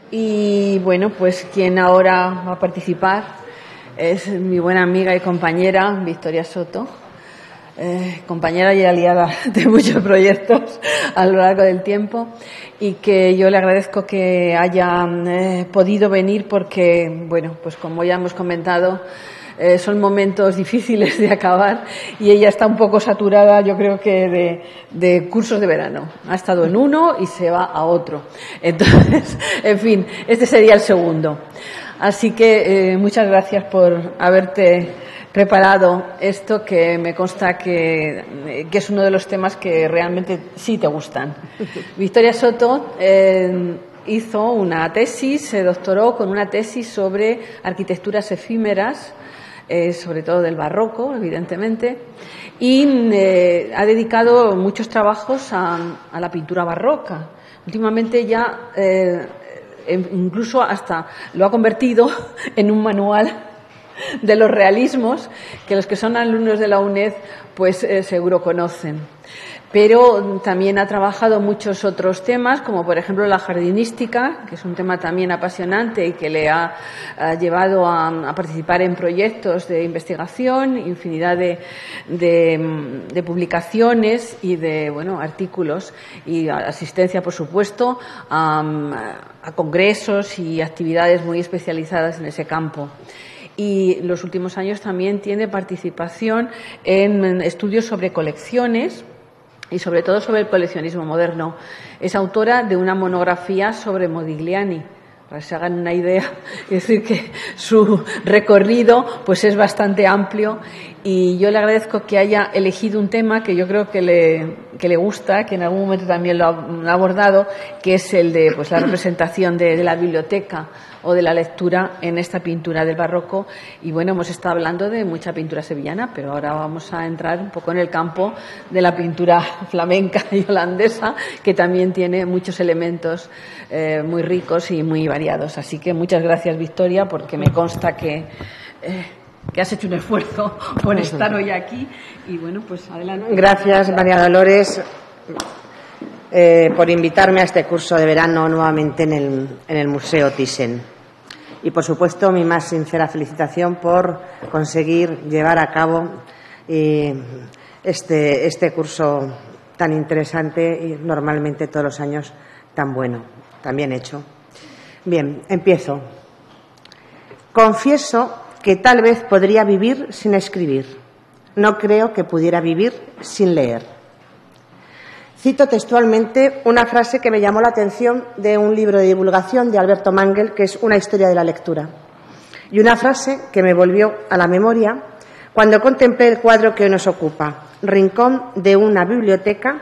Y bueno, pues quien ahora va a participar es mi buena amiga y compañera Victoria Soto, compañera y aliada de muchos proyectos a lo largo del tiempo, y que yo le agradezco que haya podido venir porque, bueno, pues como ya hemos comentado, son momentos difíciles de acabar y ella está un poco saturada, yo creo que de cursos de verano. Ha estado en uno y se va a otro. Entonces, en fin, este sería el segundo. Así que muchas gracias por haberte preparado esto, que me consta que es uno de los temas que realmente sí te gustan. Victoria Soto hizo una tesis, se doctoró con una tesis sobre arquitecturas efímeras, sobre todo del barroco, evidentemente, y ha dedicado muchos trabajos a la pintura barroca. Últimamente ya incluso hasta lo ha convertido en un manual de los realismos, que los que son alumnos de la UNED pues seguro conocen. Pero también ha trabajado muchos otros temas, como por ejemplo la jardinística, que es un tema también apasionante y que le ha llevado a participar en proyectos de investigación, infinidad de publicaciones y de artículos, y asistencia, por supuesto, a congresos y actividades muy especializadas en ese campo. Y en los últimos años también tiene participación en estudios sobre colecciones y sobre todo sobre el coleccionismo moderno. Es autora de una monografía sobre Modigliani. Para que se hagan una idea, es decir, que su recorrido pues es bastante amplio, y yo le agradezco que haya elegido un tema que yo creo que le gusta, que en algún momento también lo ha abordado, que es el de pues la representación de la biblioteca o de la lectura en esta pintura del barroco. Y bueno, hemos estado hablando de mucha pintura sevillana, pero ahora vamos a entrar un poco en el campo de la pintura flamenca y holandesa, que también tiene muchos elementos muy ricos y muy variados. Así que muchas gracias, Victoria, porque me consta que has hecho un esfuerzo por estar hoy aquí. Y bueno, pues adelante. Gracias, María Dolores, por invitarme a este curso de verano nuevamente en el Museo Thyssen. Y, por supuesto, mi más sincera felicitación por conseguir llevar a cabo este curso tan interesante y normalmente todos los años tan bueno, tan bien hecho. Bien, empiezo. Confieso que tal vez podría vivir sin escribir. No creo que pudiera vivir sin leer. Cito textualmente una frase que me llamó la atención de un libro de divulgación de Alberto Mangel, que es Una historia de la lectura. Y una frase que me volvió a la memoria cuando contemplé el cuadro que hoy nos ocupa, Rincón de una biblioteca,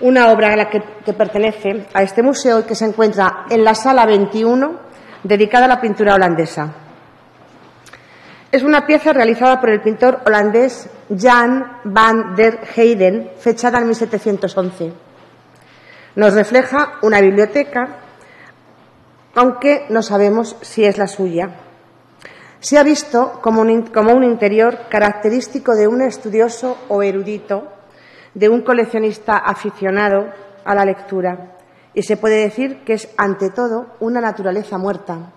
una obra a la que pertenece a este museo y que se encuentra en la sala 21, dedicada a la pintura holandesa. Es una pieza realizada por el pintor holandés Jan van der Heyden, fechada en 1711. Nos refleja una biblioteca, aunque no sabemos si es la suya. Se ha visto como un interior característico de un estudioso o erudito, de un coleccionista aficionado a la lectura, y se puede decir que es, ante todo, una naturaleza muerta,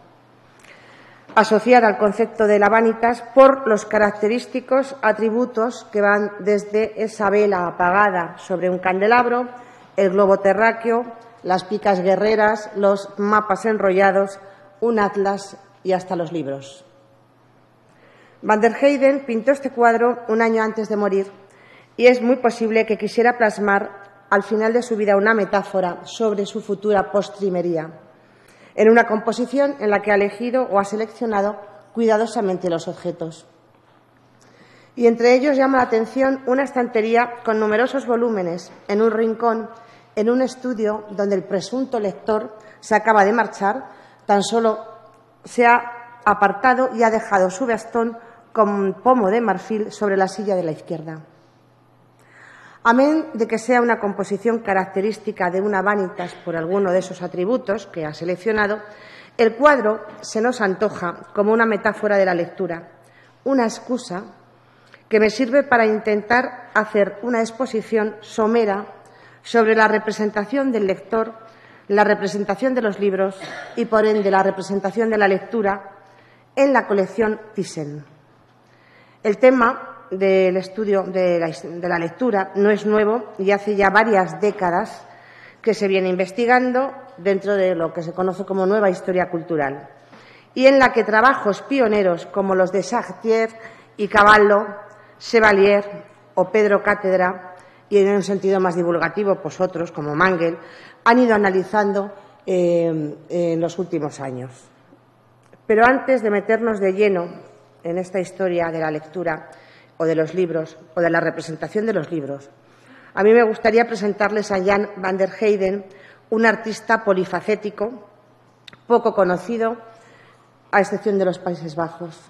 asociada al concepto de la vanitas por los característicos atributos que van desde esa vela apagada sobre un candelabro, el globo terráqueo, las picas guerreras, los mapas enrollados, un atlas y hasta los libros. Van der Heyden pintó este cuadro un año antes de morir, y es muy posible que quisiera plasmar al final de su vida una metáfora sobre su futura postrimería, en una composición en la que ha elegido o ha seleccionado cuidadosamente los objetos. Y entre ellos llama la atención una estantería con numerosos volúmenes en un rincón, en un estudio donde el presunto lector se acaba de marchar, tan solo se ha apartado y ha dejado su bastón con pomo de marfil sobre la silla de la izquierda. Amén de que sea una composición característica de una vanitas por alguno de esos atributos que ha seleccionado, el cuadro se nos antoja como una metáfora de la lectura, una excusa que me sirve para intentar hacer una exposición somera sobre la representación del lector la representación de los libros y, por ende, la representación de la lectura en la colección Thyssen. El tema del estudio de la lectura no es nuevo y hace ya varias décadas que se viene investigando dentro de lo que se conoce como nueva historia cultural, y en la que trabajos pioneros como los de Chartier y Cavallo, Chevalier o Pedro Cátedra, y en un sentido más divulgativo, pues otros como Mangel, han ido analizando en los últimos años. Pero antes de meternos de lleno en esta historia de la lectura o de los libros o de la representación de los libros, a mí me gustaría presentarles a Jan van der Heyden, un artista polifacético, poco conocido, a excepción de los Países Bajos.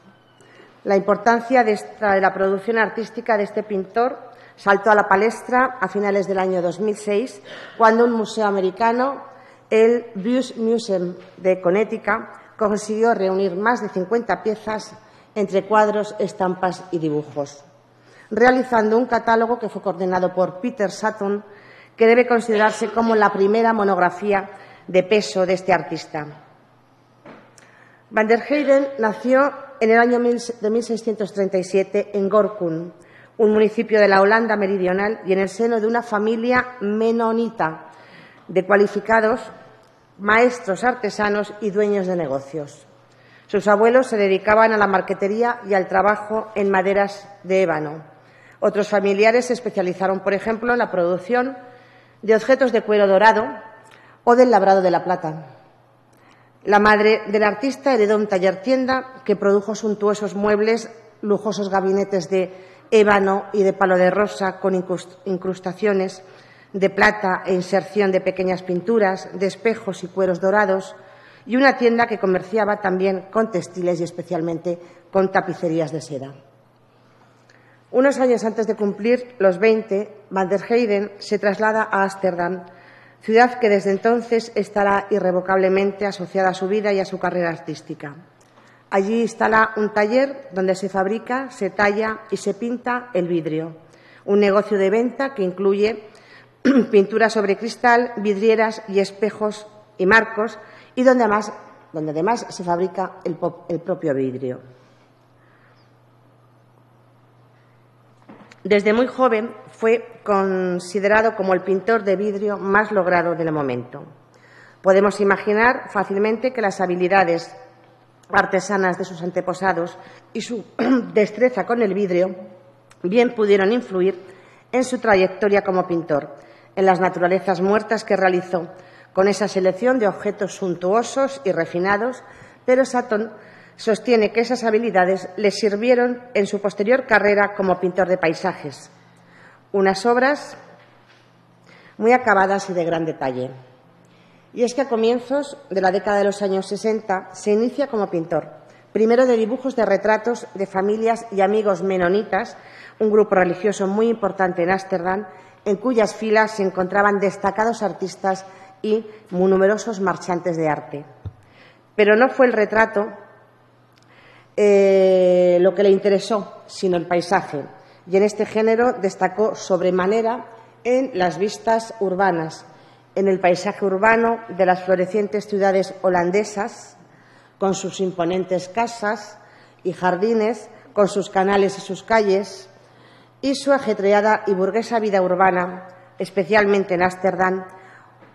La importancia de la producción artística de este pintor saltó a la palestra a finales del año 2006, cuando un museo americano, el Buse Museum de Connecticut, consiguió reunir más de 50 piezas entre cuadros, estampas y dibujos, realizando un catálogo que fue coordinado por Peter Sutton, que debe considerarse como la primera monografía de peso de este artista. Van der Heyden nació en el año de 1637 en Gorkum, un municipio de la Holanda meridional, y en el seno de una familia menonita de cualificados maestros artesanos y dueños de negocios. Sus abuelos se dedicaban a la marquetería y al trabajo en maderas de ébano. Otros familiares se especializaron, por ejemplo, en la producción de objetos de cuero dorado o del labrado de la plata. La madre del artista heredó un taller-tienda que produjo suntuosos muebles, lujosos gabinetes de ébano y de palo de rosa con incrustaciones de plata e inserción de pequeñas pinturas, de espejos y cueros dorados, y una tienda que comerciaba también con textiles y especialmente con tapicerías de seda. Unos años antes de cumplir los 20, Van der Heyden se traslada a Ámsterdam, ciudad que desde entonces estará irrevocablemente asociada a su vida y a su carrera artística. Allí instala un taller donde se fabrica, se talla y se pinta el vidrio, un negocio de venta que incluye pintura sobre cristal, vidrieras y espejos y marcos, y donde además se fabrica el propio vidrio. Desde muy joven fue considerado como el pintor de vidrio más logrado del momento. Podemos imaginar fácilmente que las habilidades artesanas de sus antepasados y su destreza con el vidrio bien pudieron influir en su trayectoria como pintor, en las naturalezas muertas que realizó, con esa selección de objetos suntuosos y refinados, pero Sutton sostiene que esas habilidades le sirvieron en su posterior carrera como pintor de paisajes, unas obras muy acabadas y de gran detalle. Y es que a comienzos de la década de los años 60 se inicia como pintor, primero de dibujos de retratos de familias y amigos menonitas, un grupo religioso muy importante en Ámsterdam, en cuyas filas se encontraban destacados artistas y muy numerosos marchantes de arte. Pero no fue el retrato lo que le interesó, sino el paisaje, y en este género destacó sobremanera en las vistas urbanas, en el paisaje urbano de las florecientes ciudades holandesas, con sus imponentes casas y jardines, con sus canales y sus calles, y su ajetreada y burguesa vida urbana, especialmente en Ámsterdam,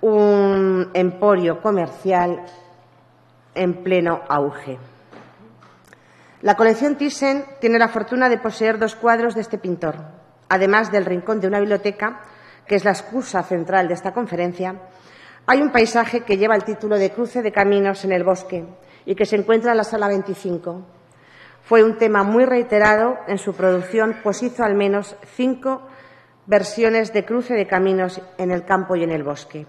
un emporio comercial en pleno auge. La colección Thyssen tiene la fortuna de poseer 2 cuadros de este pintor, además del rincón de una biblioteca, que es la excusa central de esta conferencia. Hay un paisaje que lleva el título de Cruce de Caminos en el Bosque y que se encuentra en la sala 25. Fue un tema muy reiterado en su producción, pues hizo al menos 5 versiones de Cruce de Caminos en el campo y en el bosque.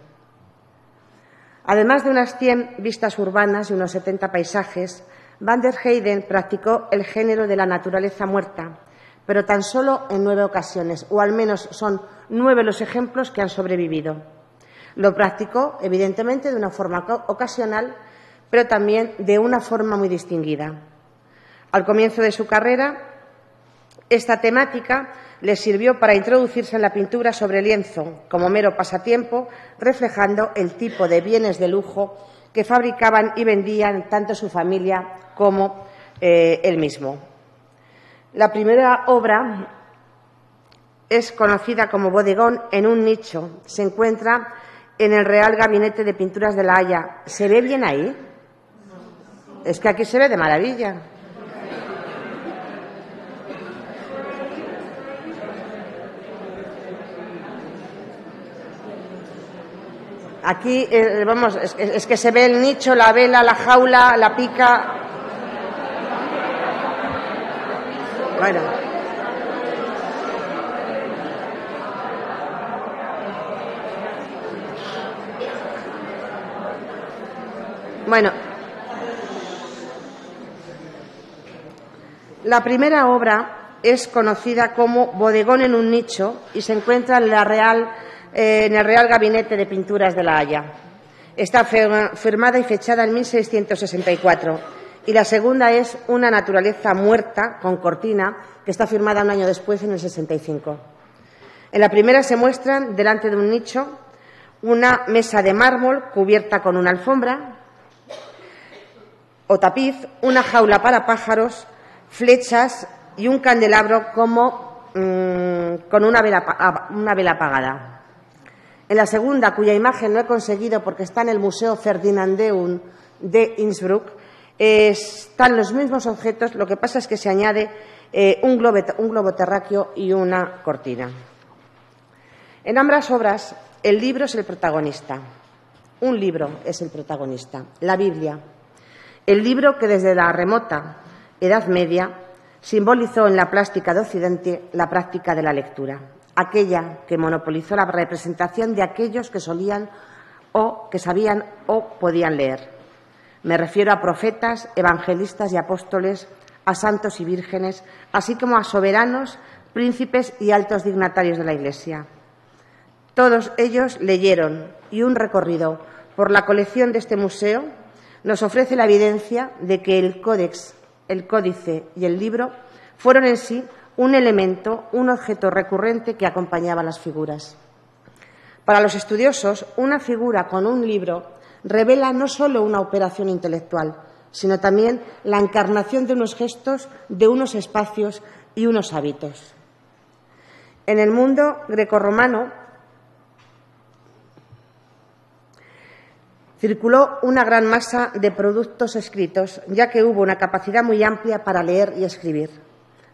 Además de unas 100 vistas urbanas y unos 70 paisajes, Van der Heyden practicó el género de la naturaleza muerta, pero tan solo en 9 ocasiones, o al menos son 9 los ejemplos que han sobrevivido. Lo practicó, evidentemente, de una forma ocasional, pero también de una forma muy distinguida. Al comienzo de su carrera, Esta temática les sirvió para introducirse en la pintura sobre lienzo como mero pasatiempo, reflejando el tipo de bienes de lujo que fabricaban y vendían tanto su familia como él mismo. La primera obra es conocida como Bodegón en un nicho. Se encuentra en el Real Gabinete de Pinturas de La Haya. ¿Se ve bien ahí? Es que aquí se ve de maravilla. Aquí, vamos, es que se ve el nicho, la vela, la jaula, la pica. Bueno. Bueno. La primera obra es conocida como Bodegón en un nicho y se encuentra en el Real Gabinete de Pinturas de La Haya. Está firmada y fechada en 1664. Y la segunda es Una naturaleza muerta, con cortina, que está firmada un año después, en el 65. En la primera se muestran, delante de un nicho, una mesa de mármol cubierta con una alfombra o tapiz, una jaula para pájaros, flechas y un candelabro con una vela apagada. En la segunda, cuya imagen no he conseguido porque está en el Museo Ferdinandeum de Innsbruck, están los mismos objetos, lo que pasa es que se añade un globo terráqueo y una cortina. En ambas obras, el libro es el protagonista. Un libro es el protagonista, la Biblia. El libro que desde la remota Edad Media simbolizó en la plástica de Occidente la práctica de la lectura, aquella que monopolizó la representación de aquellos que solían o que sabían o podían leer. Me refiero a profetas, evangelistas y apóstoles, a santos y vírgenes, así como a soberanos, príncipes y altos dignatarios de la Iglesia. Todos ellos leyeron, y un recorrido por la colección de este museo nos ofrece la evidencia de que el códex, el códice y el libro fueron en sí un elemento, un objeto recurrente que acompañaba las figuras. Para los estudiosos, una figura con un libro revela no solo una operación intelectual, sino también la encarnación de unos gestos, de unos espacios y unos hábitos. En el mundo grecorromano circuló una gran masa de productos escritos, ya que hubo una capacidad muy amplia para leer y escribir.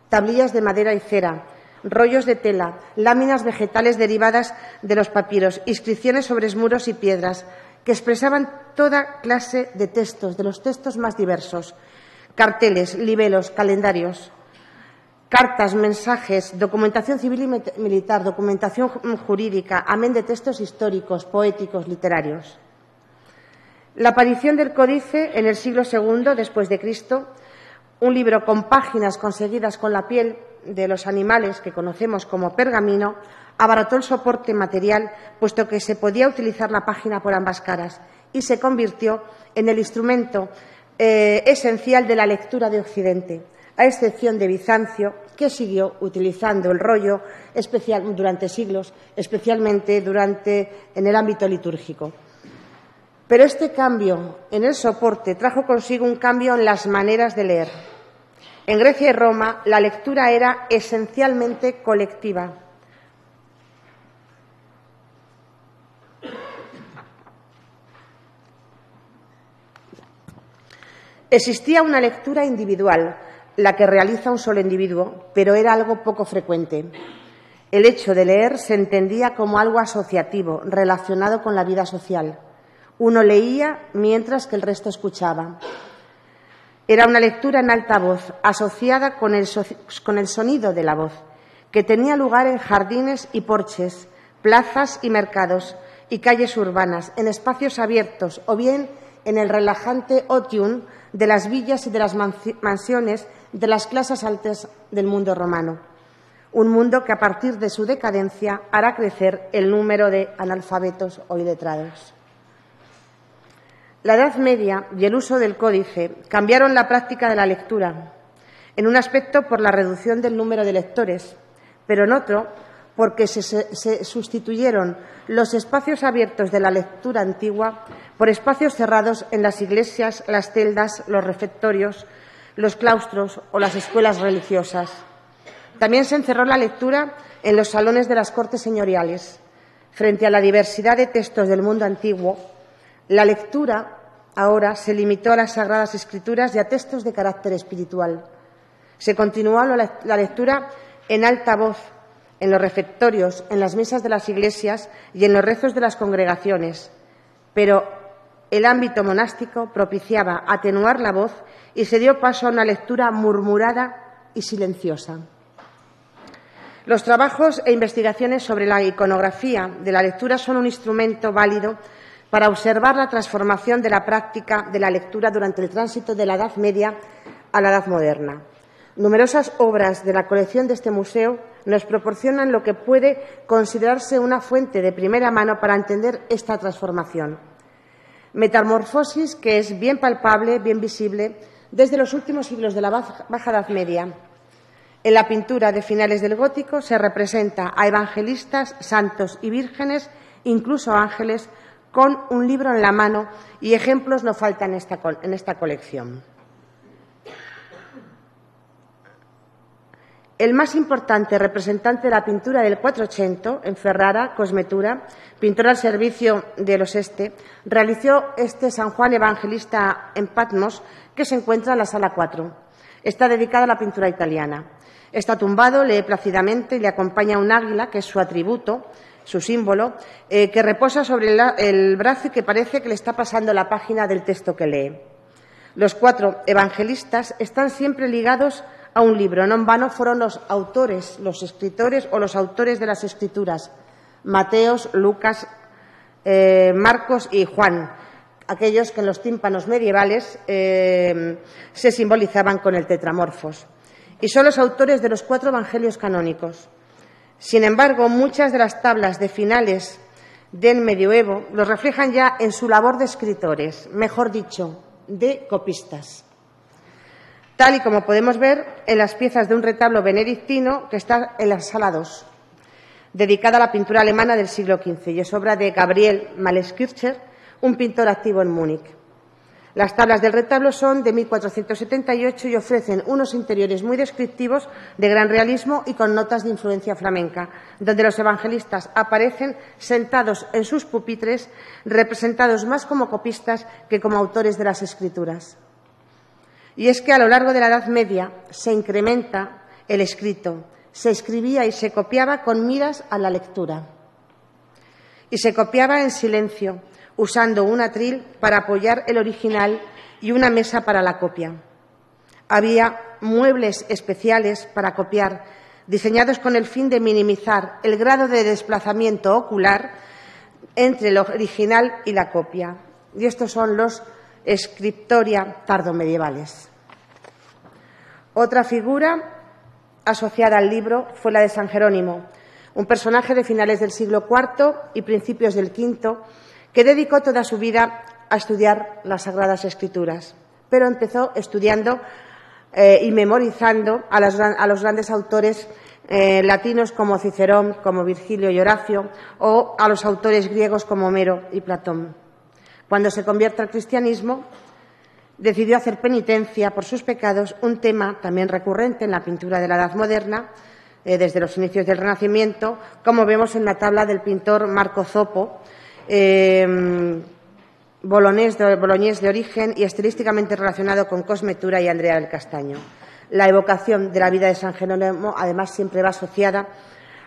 Tablillas de madera y cera, rollos de tela, láminas vegetales derivadas de los papiros, inscripciones sobre muros y piedras, que expresaban toda clase de textos, de los textos más diversos, carteles, libelos, calendarios, cartas, mensajes, documentación civil y militar, documentación jurídica, amén de textos históricos, poéticos, literarios. La aparición del códice en el siglo II después de Cristo, un libro con páginas conseguidas con la piel de los animales que conocemos como pergamino, abarató el soporte material, puesto que se podía utilizar la página por ambas caras, y se convirtió en el instrumento esencial de la lectura de Occidente, a excepción de Bizancio, que siguió utilizando el rollo durante siglos, especialmente en el ámbito litúrgico. Pero este cambio en el soporte trajo consigo un cambio en las maneras de leer. En Grecia y Roma, la lectura era esencialmente colectiva. Existía una lectura individual, la que realiza un solo individuo, pero era algo poco frecuente. El hecho de leer se entendía como algo asociativo, relacionado con la vida social. Uno leía mientras que el resto escuchaba. Era una lectura en alta voz, asociada con el sonido de la voz, que tenía lugar en jardines y porches, plazas y mercados y calles urbanas, en espacios abiertos o bien en el relajante otium de las villas y de las mansiones de las clases altas del mundo romano. Un mundo que a partir de su decadencia hará crecer el número de analfabetos o iletrados. La Edad Media y el uso del códice cambiaron la práctica de la lectura. En un aspecto, por la reducción del número de lectores, pero en otro, porque se sustituyeron los espacios abiertos de la lectura antigua por espacios cerrados en las iglesias, las celdas, los refectorios, los claustros o las escuelas religiosas. También se encerró la lectura en los salones de las cortes señoriales. Frente a la diversidad de textos del mundo antiguo, la lectura ahora se limitó a las Sagradas Escrituras y a textos de carácter espiritual. Se continuó la lectura en alta voz, en los refectorios, en las misas de las iglesias y en los rezos de las congregaciones, pero el ámbito monástico propiciaba atenuar la voz y se dio paso a una lectura murmurada y silenciosa. Los trabajos e investigaciones sobre la iconografía de la lectura son un instrumento válido para observar la transformación de la práctica de la lectura durante el tránsito de la Edad Media a la Edad Moderna. Numerosas obras de la colección de este museo nos proporcionan lo que puede considerarse una fuente de primera mano para entender esta transformación. Metamorfosis que es bien palpable, bien visible, desde los últimos siglos de la Baja Edad Media. En la pintura de finales del gótico se representa a evangelistas, santos y vírgenes, incluso ángeles, con un libro en la mano, y ejemplos no faltan en esta colección. El más importante representante de la pintura del 480, en Ferrara, Cosmetura, pintor al servicio de los Este, realizó este San Juan Evangelista en Patmos, que se encuentra en la sala 4. Está dedicada a la pintura italiana. Está tumbado, lee plácidamente y le acompaña un águila, que es su atributo, su símbolo, que reposa sobre el brazo y que parece que le está pasando la página del texto que lee. Los 4 evangelistas están siempre ligados a un libro. No en vano fueron los autores, los escritores o los autores de las Escrituras, Mateos, Lucas, Marcos y Juan, aquellos que en los tímpanos medievales se simbolizaban con el tetramorfos. Y son los autores de los 4 evangelios canónicos. Sin embargo, muchas de las tablas de finales del medioevo los reflejan ya en su labor de escritores, mejor dicho, de copistas. Tal y como podemos ver en las piezas de un retablo benedictino que está en la sala 2, dedicada a la pintura alemana del siglo XV, y es obra de Gabriel Maleskircher, un pintor activo en Múnich. Las tablas del retablo son de 1478 y ofrecen unos interiores muy descriptivos, de gran realismo y con notas de influencia flamenca, donde los evangelistas aparecen sentados en sus pupitres, representados más como copistas que como autores de las Escrituras. Y es que a lo largo de la Edad Media se incrementa el escrito, se escribía y se copiaba con miras a la lectura. Y se copiaba en silencio, usando un atril para apoyar el original y una mesa para la copia. Había muebles especiales para copiar, diseñados con el fin de minimizar el grado de desplazamiento ocular entre el original y la copia. Y estos son los scriptoria tardomedievales. Otra figura asociada al libro fue la de San Jerónimo, un personaje de finales del siglo IV y principios del V, que dedicó toda su vida a estudiar las Sagradas Escrituras, pero empezó estudiando y memorizando a los grandes autores latinos como Cicerón, como Virgilio y Horacio, o a los autores griegos como Homero y Platón. Cuando se convierte al cristianismo, decidió hacer penitencia por sus pecados, un tema también recurrente en la pintura de la Edad Moderna, desde los inicios del Renacimiento, como vemos en la tabla del pintor Marco Zoppo, boloñés de origen y estilísticamente relacionado con Cosmetura y Andrea del Castaño. La evocación de la vida de San Jerónimo, además, siempre va asociada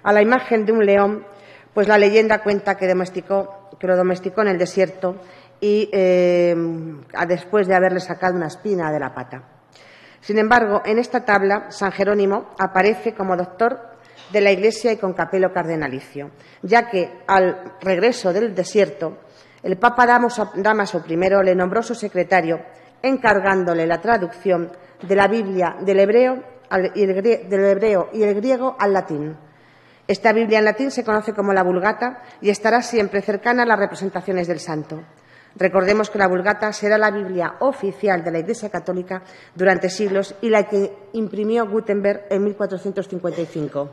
a la imagen de un león, pues la leyenda cuenta que lo domesticó en el desierto y después de haberle sacado una espina de la pata. Sin embargo, en esta tabla, San Jerónimo aparece como doctor de la Iglesia y con capelo cardenalicio, ya que al regreso del desierto, el Papa Dámaso I le nombró su secretario, encargándole la traducción de la Biblia del hebreo y el griego al latín. Esta Biblia en latín se conoce como la Vulgata y estará siempre cercana a las representaciones del santo. Recordemos que la Vulgata será la Biblia oficial de la Iglesia Católica durante siglos y la que imprimió Gutenberg en 1455.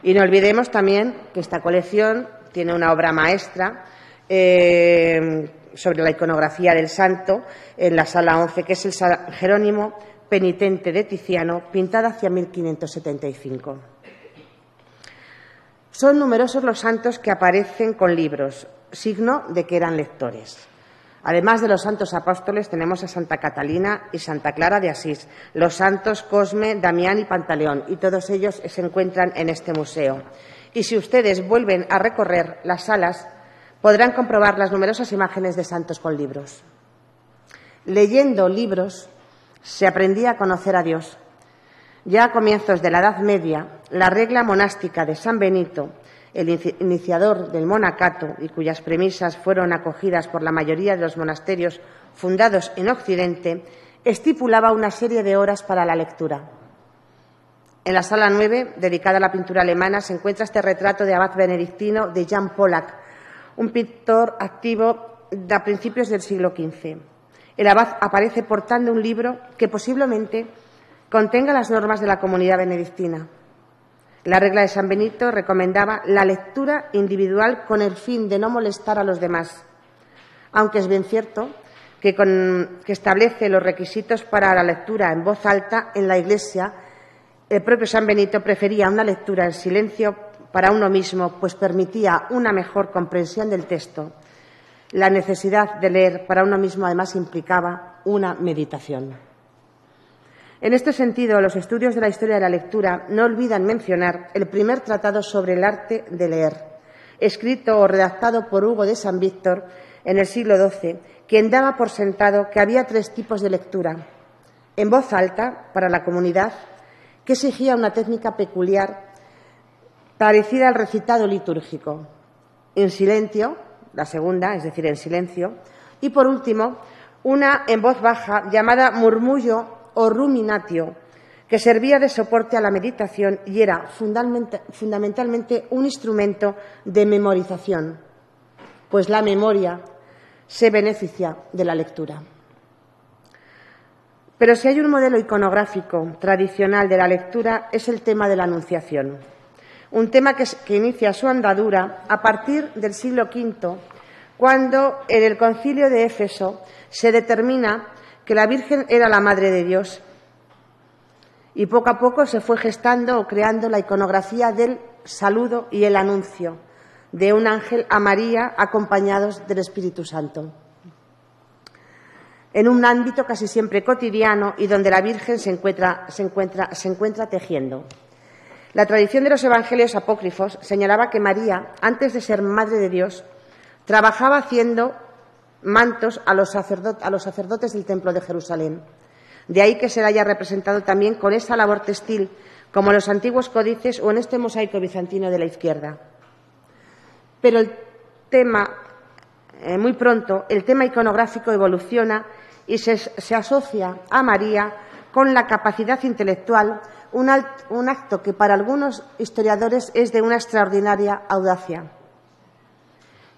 Y no olvidemos también que esta colección tiene una obra maestra sobre la iconografía del santo en la sala 11, que es el San Jerónimo penitente de Tiziano, pintada hacia 1575. Son numerosos los santos que aparecen con libros, signo de que eran lectores. Además de los santos apóstoles, tenemos a Santa Catalina y Santa Clara de Asís, los santos Cosme, Damián y Pantaleón, y todos ellos se encuentran en este museo. Y si ustedes vuelven a recorrer las salas, podrán comprobar las numerosas imágenes de santos con libros. Leyendo libros se aprendía a conocer a Dios. Ya a comienzos de la Edad Media, la regla monástica de San Benito, el iniciador del monacato y cuyas premisas fueron acogidas por la mayoría de los monasterios fundados en Occidente, estipulaba una serie de horas para la lectura. En la sala 9, dedicada a la pintura alemana, se encuentra este retrato de abad benedictino de Jan Pollack, un pintor activo a principios del siglo XV. El abad aparece portando un libro que posiblemente contenga las normas de la comunidad benedictina. La regla de San Benito recomendaba la lectura individual con el fin de no molestar a los demás, aunque es bien cierto que establece los requisitos para la lectura en voz alta en la Iglesia. El propio San Benito prefería una lectura en silencio para uno mismo, pues permitía una mejor comprensión del texto. La necesidad de leer para uno mismo, además, implicaba una meditación. En este sentido, los estudios de la historia de la lectura no olvidan mencionar el primer tratado sobre el arte de leer, escrito o redactado por Hugo de San Víctor en el siglo XII, quien daba por sentado que había tres tipos de lectura: en voz alta, para la comunidad, que exigía una técnica peculiar parecida al recitado litúrgico; en silencio, la segunda, es decir, en silencio; y, por último, una en voz baja llamada murmullo o ruminatio, que servía de soporte a la meditación y era fundamentalmente un instrumento de memorización, pues la memoria se beneficia de la lectura. Pero si hay un modelo iconográfico tradicional de la lectura, es el tema de la Anunciación, un tema que inicia su andadura a partir del siglo V, cuando en el Concilio de Éfeso se determina que la Virgen era la Madre de Dios, y poco a poco se fue gestando o creando la iconografía del saludo y el anuncio de un ángel a María acompañados del Espíritu Santo, en un ámbito casi siempre cotidiano y donde la Virgen se encuentra tejiendo. La tradición de los evangelios apócrifos señalaba que María, antes de ser Madre de Dios, trabajaba haciendo mantos a los sacerdotes del Templo de Jerusalén. De ahí que se la haya representado también con esa labor textil, como en los antiguos códices o en este mosaico bizantino de la izquierda. Pero muy pronto, el tema iconográfico evoluciona y se asocia a María con la capacidad intelectual, un acto que para algunos historiadores es de una extraordinaria audacia.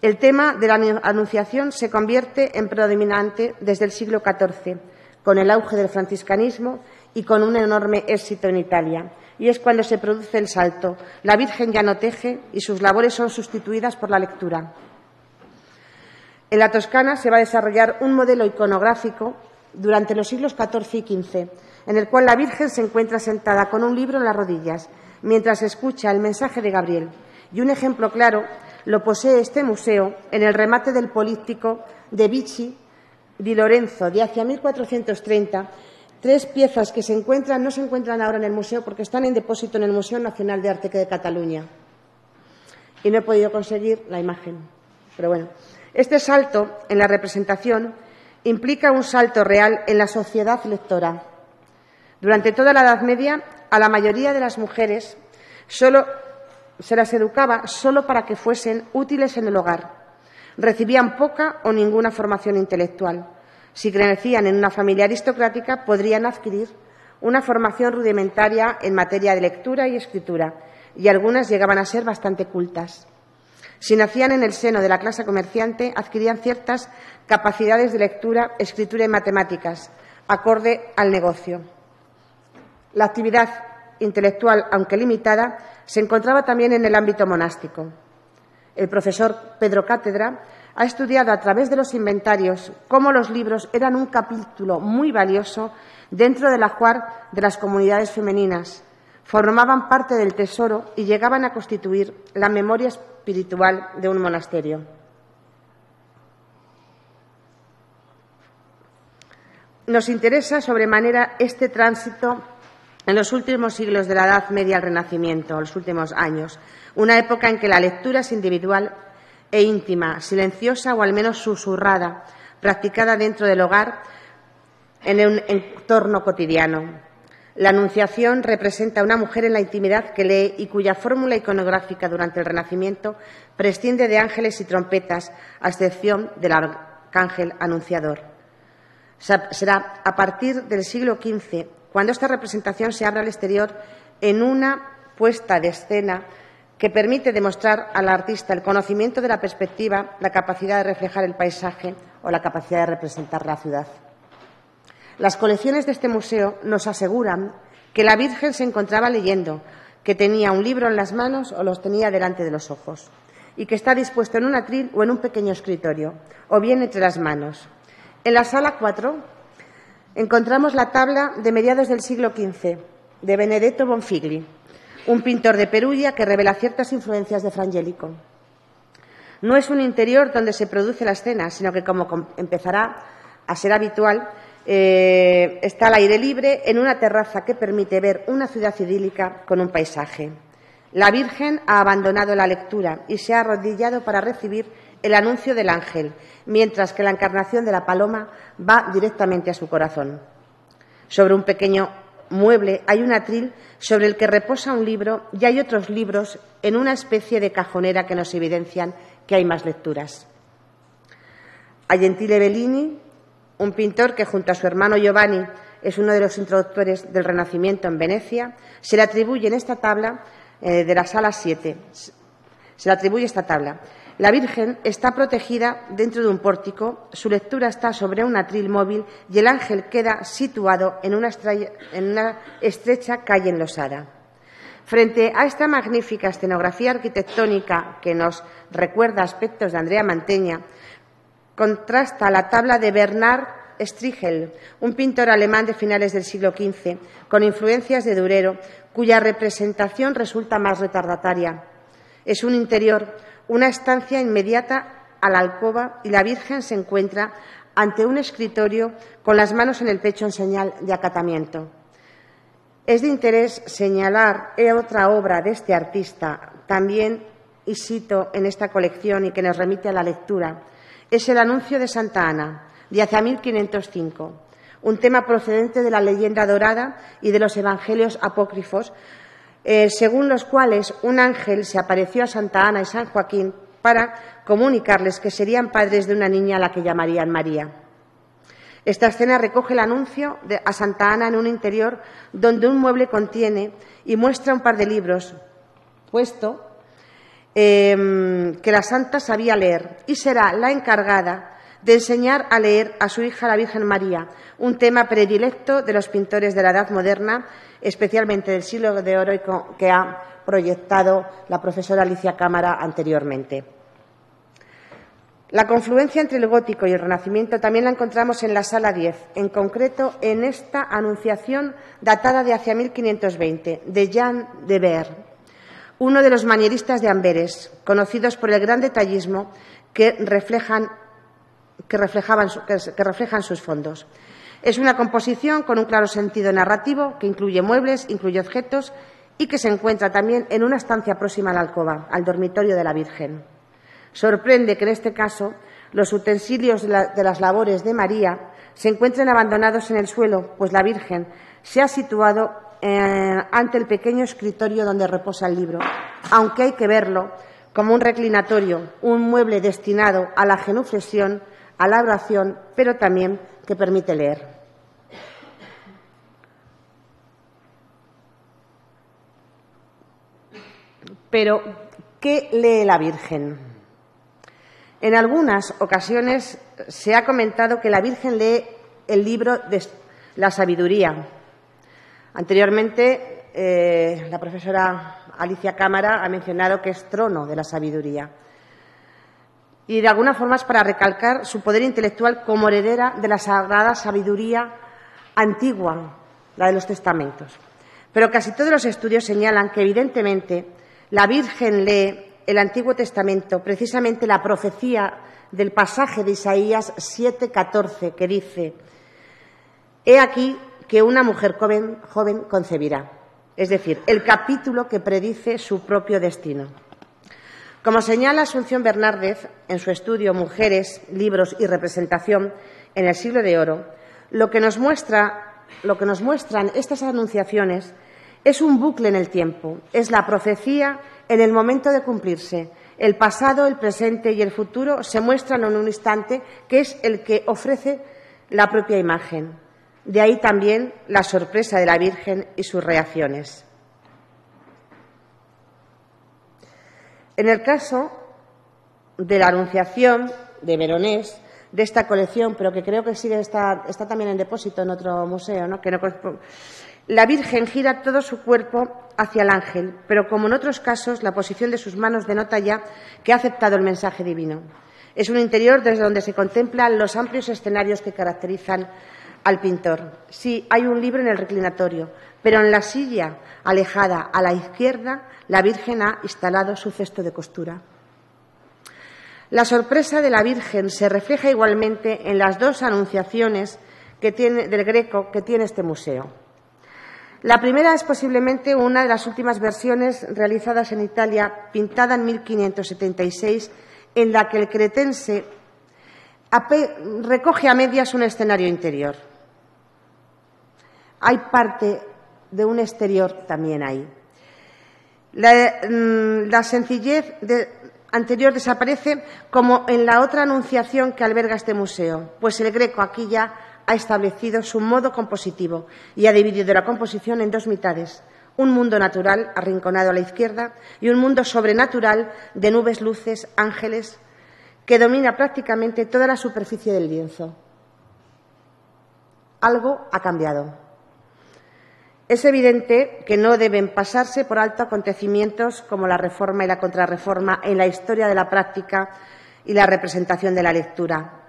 El tema de la Anunciación se convierte en predominante desde el siglo XIV, con el auge del franciscanismo y con un enorme éxito en Italia. Y es cuando se produce el salto. La Virgen ya no teje y sus labores son sustituidas por la lectura. En la Toscana se va a desarrollar un modelo iconográfico durante los siglos XIV y XV, en el cual la Virgen se encuentra sentada con un libro en las rodillas, mientras escucha el mensaje de Gabriel. Y un ejemplo claro lo posee este museo en el remate del Políptico de Vicci di Lorenzo, de hacia 1430, tres piezas que no se encuentran ahora en el museo porque están en depósito en el Museo Nacional de Arte de Cataluña. Y no he podido conseguir la imagen. Pero bueno, este salto en la representación implica un salto real en la sociedad lectora. Durante toda la Edad Media, a la mayoría de las mujeres se las educaba solo para que fuesen útiles en el hogar. Recibían poca o ninguna formación intelectual. Si crecían en una familia aristocrática, podrían adquirir una formación rudimentaria en materia de lectura y escritura, y algunas llegaban a ser bastante cultas. Si nacían en el seno de la clase comerciante, adquirían ciertas capacidades de lectura, escritura y matemáticas, acorde al negocio. La actividad intelectual, aunque limitada, se encontraba también en el ámbito monástico. El profesor Pedro Cátedra ha estudiado a través de los inventarios cómo los libros eran un capítulo muy valioso dentro del ajuar de las comunidades femeninas, formaban parte del tesoro y llegaban a constituir la memoria espiritual de un monasterio. Nos interesa sobremanera este tránsito en los últimos siglos de la Edad Media al Renacimiento, los últimos años, una época en que la lectura es individual e íntima, silenciosa o al menos susurrada, practicada dentro del hogar en un entorno cotidiano. La Anunciación representa a una mujer en la intimidad que lee y cuya fórmula iconográfica durante el Renacimiento prescinde de ángeles y trompetas, a excepción del arcángel anunciador. Será a partir del siglo XV cuando esta representación se abre al exterior en una puesta de escena que permite demostrar al artista el conocimiento de la perspectiva, la capacidad de reflejar el paisaje o la capacidad de representar la ciudad. Las colecciones de este museo nos aseguran que la Virgen se encontraba leyendo, que tenía un libro en las manos o los tenía delante de los ojos, y que está dispuesto en un atril o en un pequeño escritorio, o bien entre las manos. En la sala 4 encontramos la tabla de mediados del siglo XV de Benedetto Bonfigli, un pintor de Perugia que revela ciertas influencias de Fra Angelico. No es un interior donde se produce la escena, sino que, como empezará a ser habitual, está al aire libre en una terraza que permite ver una ciudad idílica con un paisaje. La Virgen ha abandonado la lectura y se ha arrodillado para recibir el anuncio del ángel, mientras que la encarnación de la paloma va directamente a su corazón. Sobre un pequeño mueble hay un atril sobre el que reposa un libro y hay otros libros en una especie de cajonera que nos evidencian que hay más lecturas. A Gentile Bellini, un pintor que junto a su hermano Giovanni es uno de los introductores del Renacimiento en Venecia, se le atribuye en esta tabla de la sala 7. Se le atribuye esta tabla. La Virgen está protegida dentro de un pórtico, su lectura está sobre un atril móvil y el ángel queda situado en una estrecha calle enlosada. Frente a esta magnífica escenografía arquitectónica que nos recuerda aspectos de Andrea Mantegna, contrasta la tabla de Bernard Strigel, un pintor alemán de finales del siglo XV, con influencias de Durero, cuya representación resulta más retardataria. Es un interior, una estancia inmediata a la alcoba y la Virgen se encuentra ante un escritorio con las manos en el pecho en señal de acatamiento. Es de interés señalar otra obra de este artista, también y cito en esta colección y que nos remite a la lectura. Es el Anuncio de Santa Ana, de hacia 1505, un tema procedente de la leyenda dorada y de los evangelios apócrifos, según los cuales un ángel se apareció a Santa Ana y San Joaquín para comunicarles que serían padres de una niña a la que llamarían María. Esta escena recoge el anuncio a Santa Ana en un interior donde un mueble contiene y muestra un par de libros, puesto que la santa sabía leer y será la encargada de enseñar a leer a su hija la Virgen María, un tema predilecto de los pintores de la Edad Moderna, especialmente del siglo de oro que ha proyectado la profesora Alicia Cámara anteriormente. La confluencia entre el gótico y el Renacimiento también la encontramos en la sala 10, en concreto en esta Anunciación datada de hacia 1520, de Jean de Beer, uno de los manieristas de Amberes, conocidos por el gran detallismo que reflejan sus fondos. Es una composición con un claro sentido narrativo que incluye muebles, incluye objetos y que se encuentra también en una estancia próxima a la alcoba, al dormitorio de la Virgen. Sorprende que en este caso los utensilios de las labores de María se encuentren abandonados en el suelo, pues la Virgen se ha situado ante el pequeño escritorio donde reposa el libro, aunque hay que verlo como un reclinatorio, un mueble destinado a la genuflexión, a la oración, pero también que permite leer. Pero ¿Qué lee la Virgen? En algunas ocasiones se ha comentado que la Virgen lee el libro de la sabiduría. Anteriormente, la profesora Alicia Cámara ha mencionado que es trono de la sabiduría. Y de alguna forma es para recalcar su poder intelectual como heredera de la sagrada sabiduría antigua, la de los testamentos. Pero casi todos los estudios señalan que, evidentemente, la Virgen lee el Antiguo Testamento, precisamente la profecía del pasaje de Isaías 7:14, que dice: «He aquí que una mujer joven concebirá». Es decir, el capítulo que predice su propio destino. Como señala Asunción Bernárdez en su estudio Mujeres, libros y representación en el siglo de oro, lo que nos muestran estas anunciaciones es un bucle en el tiempo, es la profecía en el momento de cumplirse. El pasado, el presente y el futuro se muestran en un instante que es el que ofrece la propia imagen. De ahí también la sorpresa de la Virgen y sus reacciones. En el caso de la Anunciación de Veronés, de esta colección, pero que creo que está también en depósito en otro museo, ¿no? La Virgen gira todo su cuerpo hacia el ángel, pero como en otros casos, la posición de sus manos denota ya que ha aceptado el mensaje divino. Es un interior desde donde se contemplan los amplios escenarios que caracterizan al pintor. Sí, hay un libro en el reclinatorio, pero en la silla alejada a la izquierda, la Virgen ha instalado su cesto de costura. La sorpresa de la Virgen se refleja igualmente en las dos anunciaciones del Greco que tiene este museo. La primera es posiblemente una de las últimas versiones realizadas en Italia, pintada en 1576, en la que el cretense recoge a medias un escenario interior. Hay parte de un exterior también ahí. La sencillez anterior desaparece como en la otra anunciación que alberga este museo, pues el Greco aquí ya ha establecido su modo compositivo y ha dividido la composición en dos mitades: un mundo natural arrinconado a la izquierda y un mundo sobrenatural de nubes, luces, ángeles, que domina prácticamente toda la superficie del lienzo. Algo ha cambiado. Es evidente que no deben pasarse por alto acontecimientos como la Reforma y la Contrarreforma en la historia de la práctica y la representación de la lectura.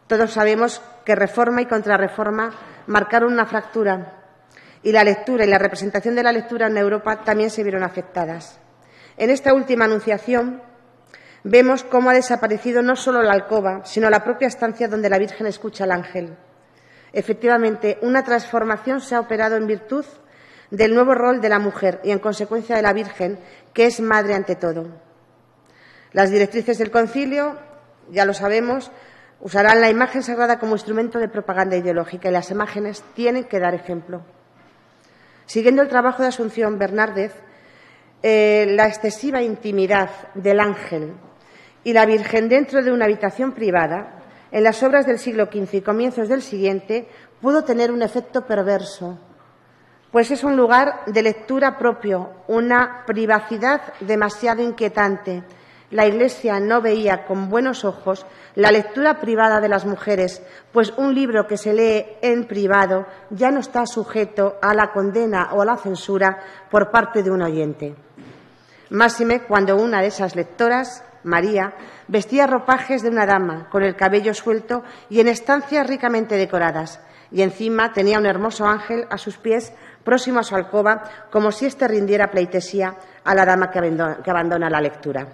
Todos sabemos que Reforma y Contrarreforma marcaron una fractura, y la lectura y la representación de la lectura en Europa también se vieron afectadas. En esta última anunciación vemos cómo ha desaparecido no solo la alcoba, sino la propia estancia donde la Virgen escucha al ángel. Efectivamente, una transformación se ha operado en virtud del nuevo rol de la mujer y, en consecuencia, de la Virgen, que es madre ante todo. Las directrices del concilio, ya lo sabemos, usarán la imagen sagrada como instrumento de propaganda ideológica, y las imágenes tienen que dar ejemplo. Siguiendo el trabajo de Asunción Bernárdez, la excesiva intimidad del ángel y la Virgen dentro de una habitación privada, en las obras del siglo XV y comienzos del siguiente, pudo tener un efecto perverso, pues es un lugar de lectura propio, una privacidad demasiado inquietante. La Iglesia no veía con buenos ojos la lectura privada de las mujeres, pues un libro que se lee en privado ya no está sujeto a la condena o a la censura por parte de un oyente. Máxime cuando una de esas lectoras, María, vestía ropajes de una dama, con el cabello suelto y en estancias ricamente decoradas, y encima tenía un hermoso ángel a sus pies, próximo a su alcoba, como si éste rindiera pleitesía a la dama que abandona la lectura.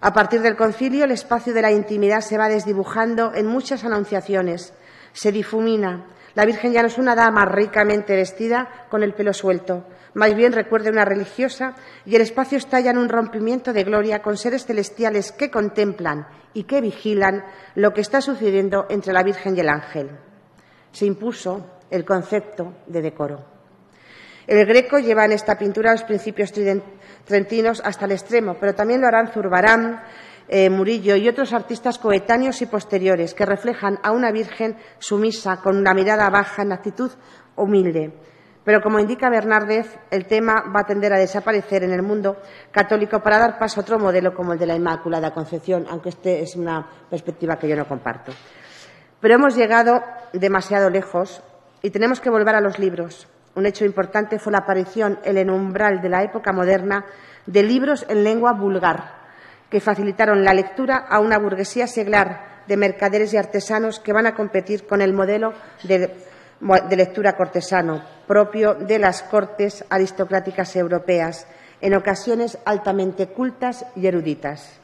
A partir del concilio, el espacio de la intimidad se va desdibujando en muchas anunciaciones, se difumina. La Virgen ya no es una dama ricamente vestida con el pelo suelto, más bien recuerda una religiosa, y el espacio está ya en un rompimiento de gloria con seres celestiales que contemplan y que vigilan lo que está sucediendo entre la Virgen y el ángel. Se impuso el concepto de decoro. El Greco lleva en esta pintura los principios trentinos hasta el extremo, pero también lo harán Zurbarán, Murillo y otros artistas coetáneos y posteriores que reflejan a una Virgen sumisa, con una mirada baja, en actitud humilde. Pero, como indica Bernárdez, el tema va a tender a desaparecer en el mundo católico para dar paso a otro modelo como el de la Inmaculada Concepción, aunque es una perspectiva que yo no comparto. Pero hemos llegado demasiado lejos y tenemos que volver a los libros. Un hecho importante fue la aparición en el umbral de la época moderna de libros en lengua vulgar, que facilitaron la lectura a una burguesía seglar de mercaderes y artesanos que van a competir con el modelo de lectura cortesano propio de las cortes aristocráticas europeas, en ocasiones altamente cultas y eruditas.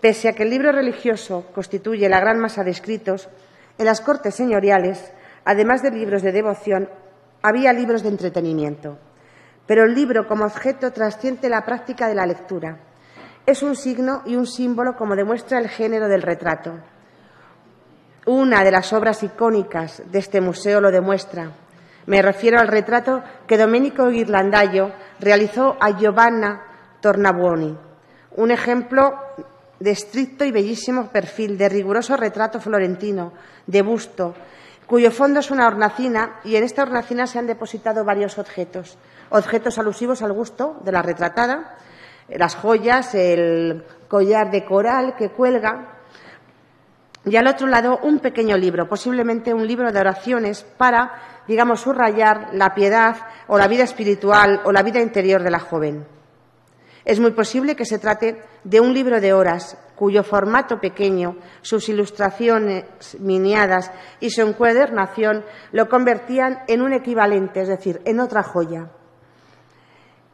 Pese a que el libro religioso constituye la gran masa de escritos, en las cortes señoriales, además de libros de devoción, había libros de entretenimiento. Pero el libro como objeto trasciende la práctica de la lectura. Es un signo y un símbolo, como demuestra el género del retrato. Una de las obras icónicas de este museo lo demuestra. Me refiero al retrato que Domenico Ghirlandaio realizó a Giovanna Tornabuoni, un ejemplo de estricto y bellísimo perfil, de riguroso retrato florentino, de busto, cuyo fondo es una hornacina, y en esta hornacina se han depositado varios objetos alusivos al gusto de la retratada, las joyas, el collar de coral que cuelga, y al otro lado un pequeño libro, posiblemente un libro de oraciones para, digamos, subrayar la piedad o la vida espiritual o la vida interior de la joven. Es muy posible que se trate de un libro de horas, cuyo formato pequeño, sus ilustraciones miniadas y su encuadernación lo convertían en un equivalente, es decir, en otra joya.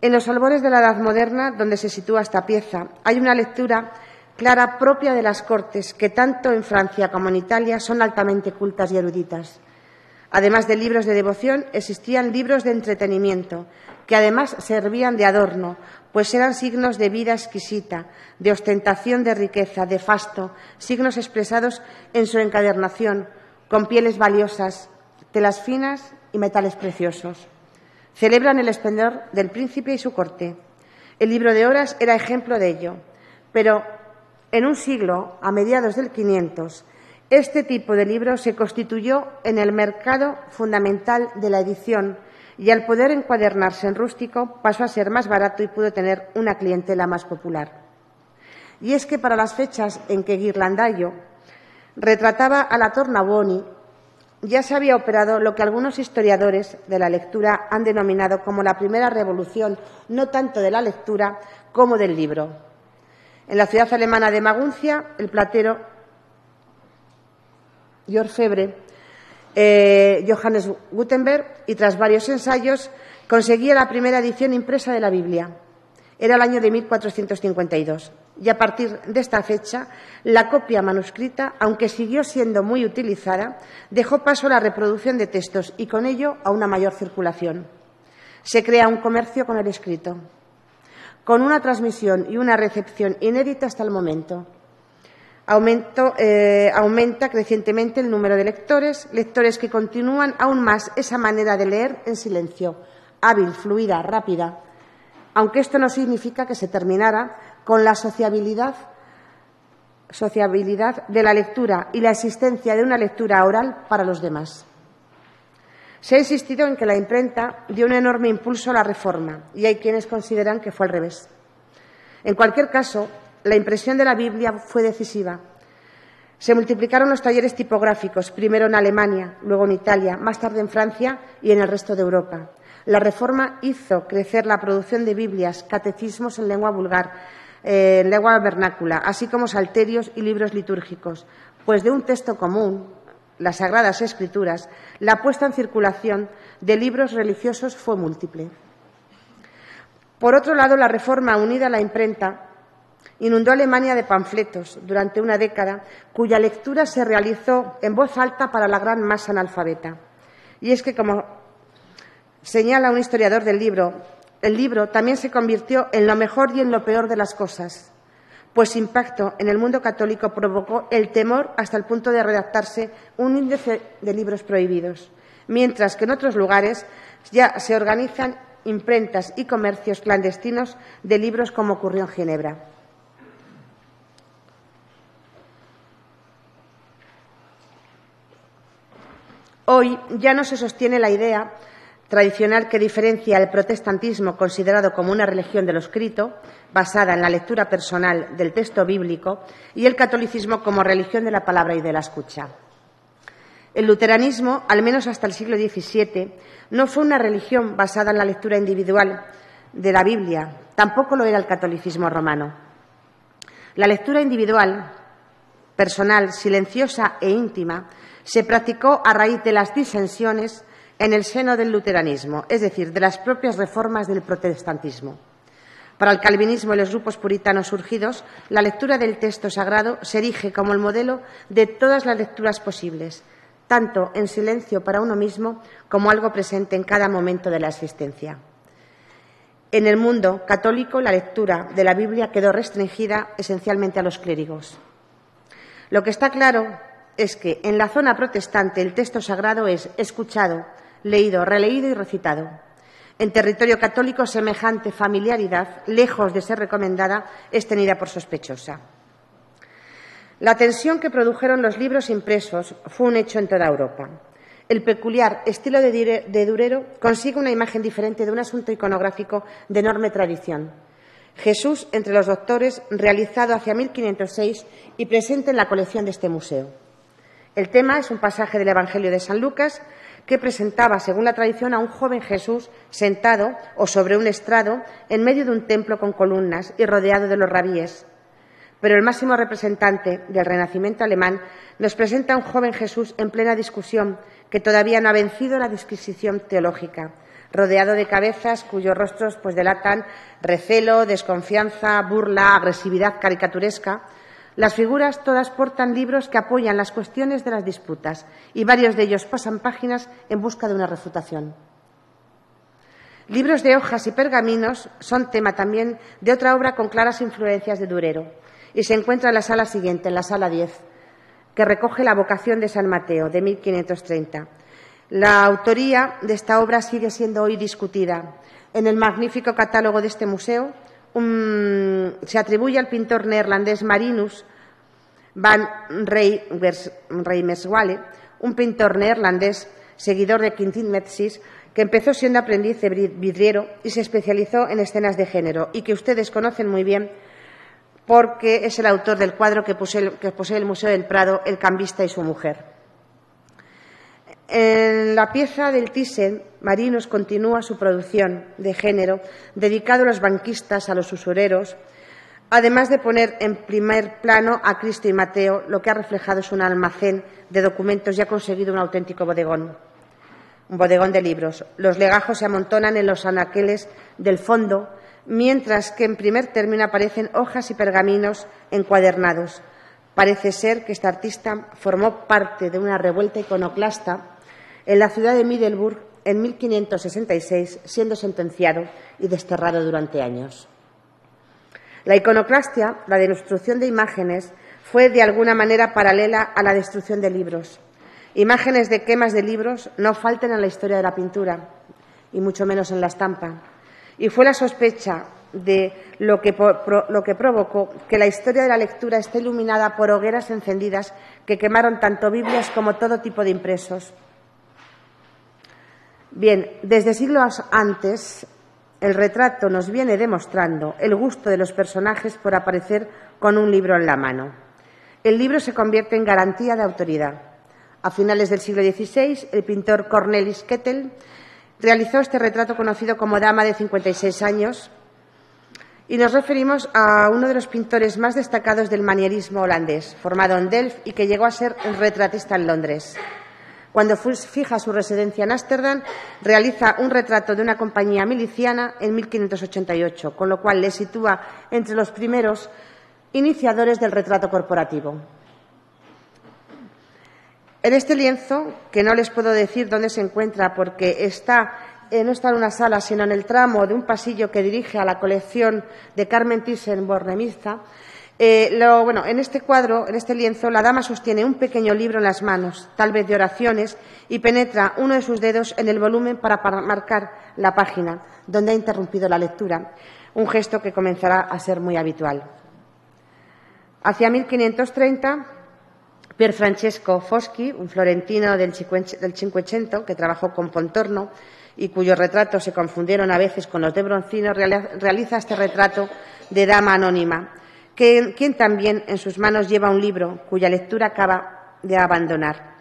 En los albores de la Edad Moderna, donde se sitúa esta pieza, hay una lectura clara propia de las cortes, que tanto en Francia como en Italia son altamente cultas y eruditas. Además de libros de devoción, existían libros de entretenimiento, que además servían de adorno, pues eran signos de vida exquisita, de ostentación de riqueza, de fasto, signos expresados en su encuadernación, con pieles valiosas, telas finas y metales preciosos. Celebran el esplendor del príncipe y su corte. El libro de horas era ejemplo de ello, pero en un siglo, a mediados del 500, este tipo de libro se constituyó en el mercado fundamental de la edición y, al poder encuadernarse en rústico, pasó a ser más barato y pudo tener una clientela más popular. Y es que para las fechas en que Ghirlandaio retrataba a la Tornabuoni, ya se había operado lo que algunos historiadores de la lectura han denominado como la primera revolución, no tanto de la lectura como del libro. En la ciudad alemana de Maguncia, el platero y orfebre Johannes Gutenberg, y tras varios ensayos, conseguía la primera edición impresa de la Biblia. Era el año de 1452. Y a partir de esta fecha, la copia manuscrita, aunque siguió siendo muy utilizada, dejó paso a la reproducción de textos y, con ello, a una mayor circulación. Se crea un comercio con el escrito, con una transmisión y una recepción inédita hasta el momento. Aumenta crecientemente el número de lectores que continúan aún más esa manera de leer en silencio, hábil, fluida, rápida, aunque esto no significa que se terminara con la sociabilidad de la lectura y la existencia de una lectura oral para los demás. Se ha insistido en que la imprenta dio un enorme impulso a la Reforma, y hay quienes consideran que fue al revés. En cualquier caso, la impresión de la Biblia fue decisiva. Se multiplicaron los talleres tipográficos, primero en Alemania, luego en Italia, más tarde en Francia y en el resto de Europa. La Reforma hizo crecer la producción de Biblias, catecismos en lengua vulgar, en lengua vernácula, así como salterios y libros litúrgicos, pues de un texto común, las Sagradas Escrituras, la puesta en circulación de libros religiosos fue múltiple. Por otro lado, la Reforma, unida a la imprenta, inundó Alemania de panfletos durante una década, cuya lectura se realizó en voz alta para la gran masa analfabeta. Y es que, como señala un historiador del libro, el libro también se convirtió en lo mejor y en lo peor de las cosas, pues su impacto en el mundo católico provocó el temor hasta el punto de redactarse un índice de libros prohibidos, mientras que en otros lugares ya se organizan imprentas y comercios clandestinos de libros, como ocurrió en Ginebra. Hoy ya no se sostiene la idea tradicional que diferencia el protestantismo, considerado como una religión de lo escrito, basada en la lectura personal del texto bíblico, y el catolicismo como religión de la palabra y de la escucha. El luteranismo, al menos hasta el siglo XVII, no fue una religión basada en la lectura individual de la Biblia, tampoco lo era el catolicismo romano. La lectura individual, personal, silenciosa e íntima, se practicó a raíz de las disensiones en el seno del luteranismo, es decir, de las propias reformas del protestantismo. Para el calvinismo y los grupos puritanos surgidos, la lectura del texto sagrado se erige como el modelo de todas las lecturas posibles, tanto en silencio para uno mismo como algo presente en cada momento de la existencia. En el mundo católico, la lectura de la Biblia quedó restringida esencialmente a los clérigos. Lo que está claro es que en la zona protestante el texto sagrado es escuchado, leído, releído y recitado. En territorio católico, semejante familiaridad, lejos de ser recomendada, es tenida por sospechosa. La tensión que produjeron los libros impresos fue un hecho en toda Europa. El peculiar estilo de Durero consigue una imagen diferente de un asunto iconográfico de enorme tradición. Jesús entre los doctores, realizado hacia 1506 y presente en la colección de este museo. El tema es un pasaje del Evangelio de San Lucas que presentaba, según la tradición, a un joven Jesús sentado o sobre un estrado en medio de un templo con columnas y rodeado de los rabíes. Pero el máximo representante del Renacimiento alemán nos presenta a un joven Jesús en plena discusión que todavía no ha vencido la disquisición teológica, rodeado de cabezas cuyos rostros delatan recelo, desconfianza, burla, agresividad caricaturesca. Las figuras todas portan libros que apoyan las cuestiones de las disputas y varios de ellos pasan páginas en busca de una refutación. Libros de hojas y pergaminos son tema también de otra obra con claras influencias de Durero y se encuentra en la sala siguiente, en la sala 10, que recoge la vocación de San Mateo, de 1530. La autoría de esta obra sigue siendo hoy discutida. En el magnífico catálogo de este museo se atribuye al pintor neerlandés Marinus van Reimerswale, un pintor neerlandés seguidor de Quintin Metsis, que empezó siendo aprendiz de vidriero y se especializó en escenas de género y que ustedes conocen muy bien porque es el autor del cuadro que posee el Museo del Prado, El cambista y su mujer. En la pieza del Thyssen, Marinus continúa su producción de género dedicado a los banquistas, a los usureros, además de poner en primer plano a Cristo y Mateo. Lo que ha reflejado es un almacén de documentos y ha conseguido un auténtico bodegón, un bodegón de libros. Los legajos se amontonan en los anaqueles del fondo, mientras que en primer término aparecen hojas y pergaminos encuadernados. Parece ser que este artista formó parte de una revuelta iconoclasta en la ciudad de Middelburg en 1566, siendo sentenciado y desterrado durante años. La iconoclastia, la destrucción de imágenes, fue de alguna manera paralela a la destrucción de libros. Imágenes de quemas de libros no faltan en la historia de la pintura, y mucho menos en la estampa. Y fue la sospecha de lo que provocó que la historia de la lectura esté iluminada por hogueras encendidas que quemaron tanto Biblias como todo tipo de impresos. Bien, desde siglos antes, el retrato nos viene demostrando el gusto de los personajes por aparecer con un libro en la mano. El libro se convierte en garantía de autoridad. A finales del siglo XVI, el pintor Cornelis Kettel realizó este retrato conocido como Dama de 56 años y nos referimos a uno de los pintores más destacados del manierismo holandés, formado en Delft y que llegó a ser un retratista en Londres. Cuando fija su residencia en Ámsterdam, realiza un retrato de una compañía miliciana en 1588, con lo cual le sitúa entre los primeros iniciadores del retrato corporativo. En este lienzo, que no les puedo decir dónde se encuentra porque no está en una sala, sino en el tramo de un pasillo que dirige a la colección de Carmen Thyssen-Bornemisza, en este cuadro, en este lienzo, la dama sostiene un pequeño libro en las manos, tal vez de oraciones, y penetra uno de sus dedos en el volumen para marcar la página donde ha interrumpido la lectura, un gesto que comenzará a ser muy habitual. Hacia 1530, Pier Francesco Foschi, un florentino del Cinquecento que trabajó con Pontormo y cuyos retratos se confundieron a veces con los de Broncino, realiza este retrato de dama anónima, quien también en sus manos lleva un libro cuya lectura acaba de abandonar.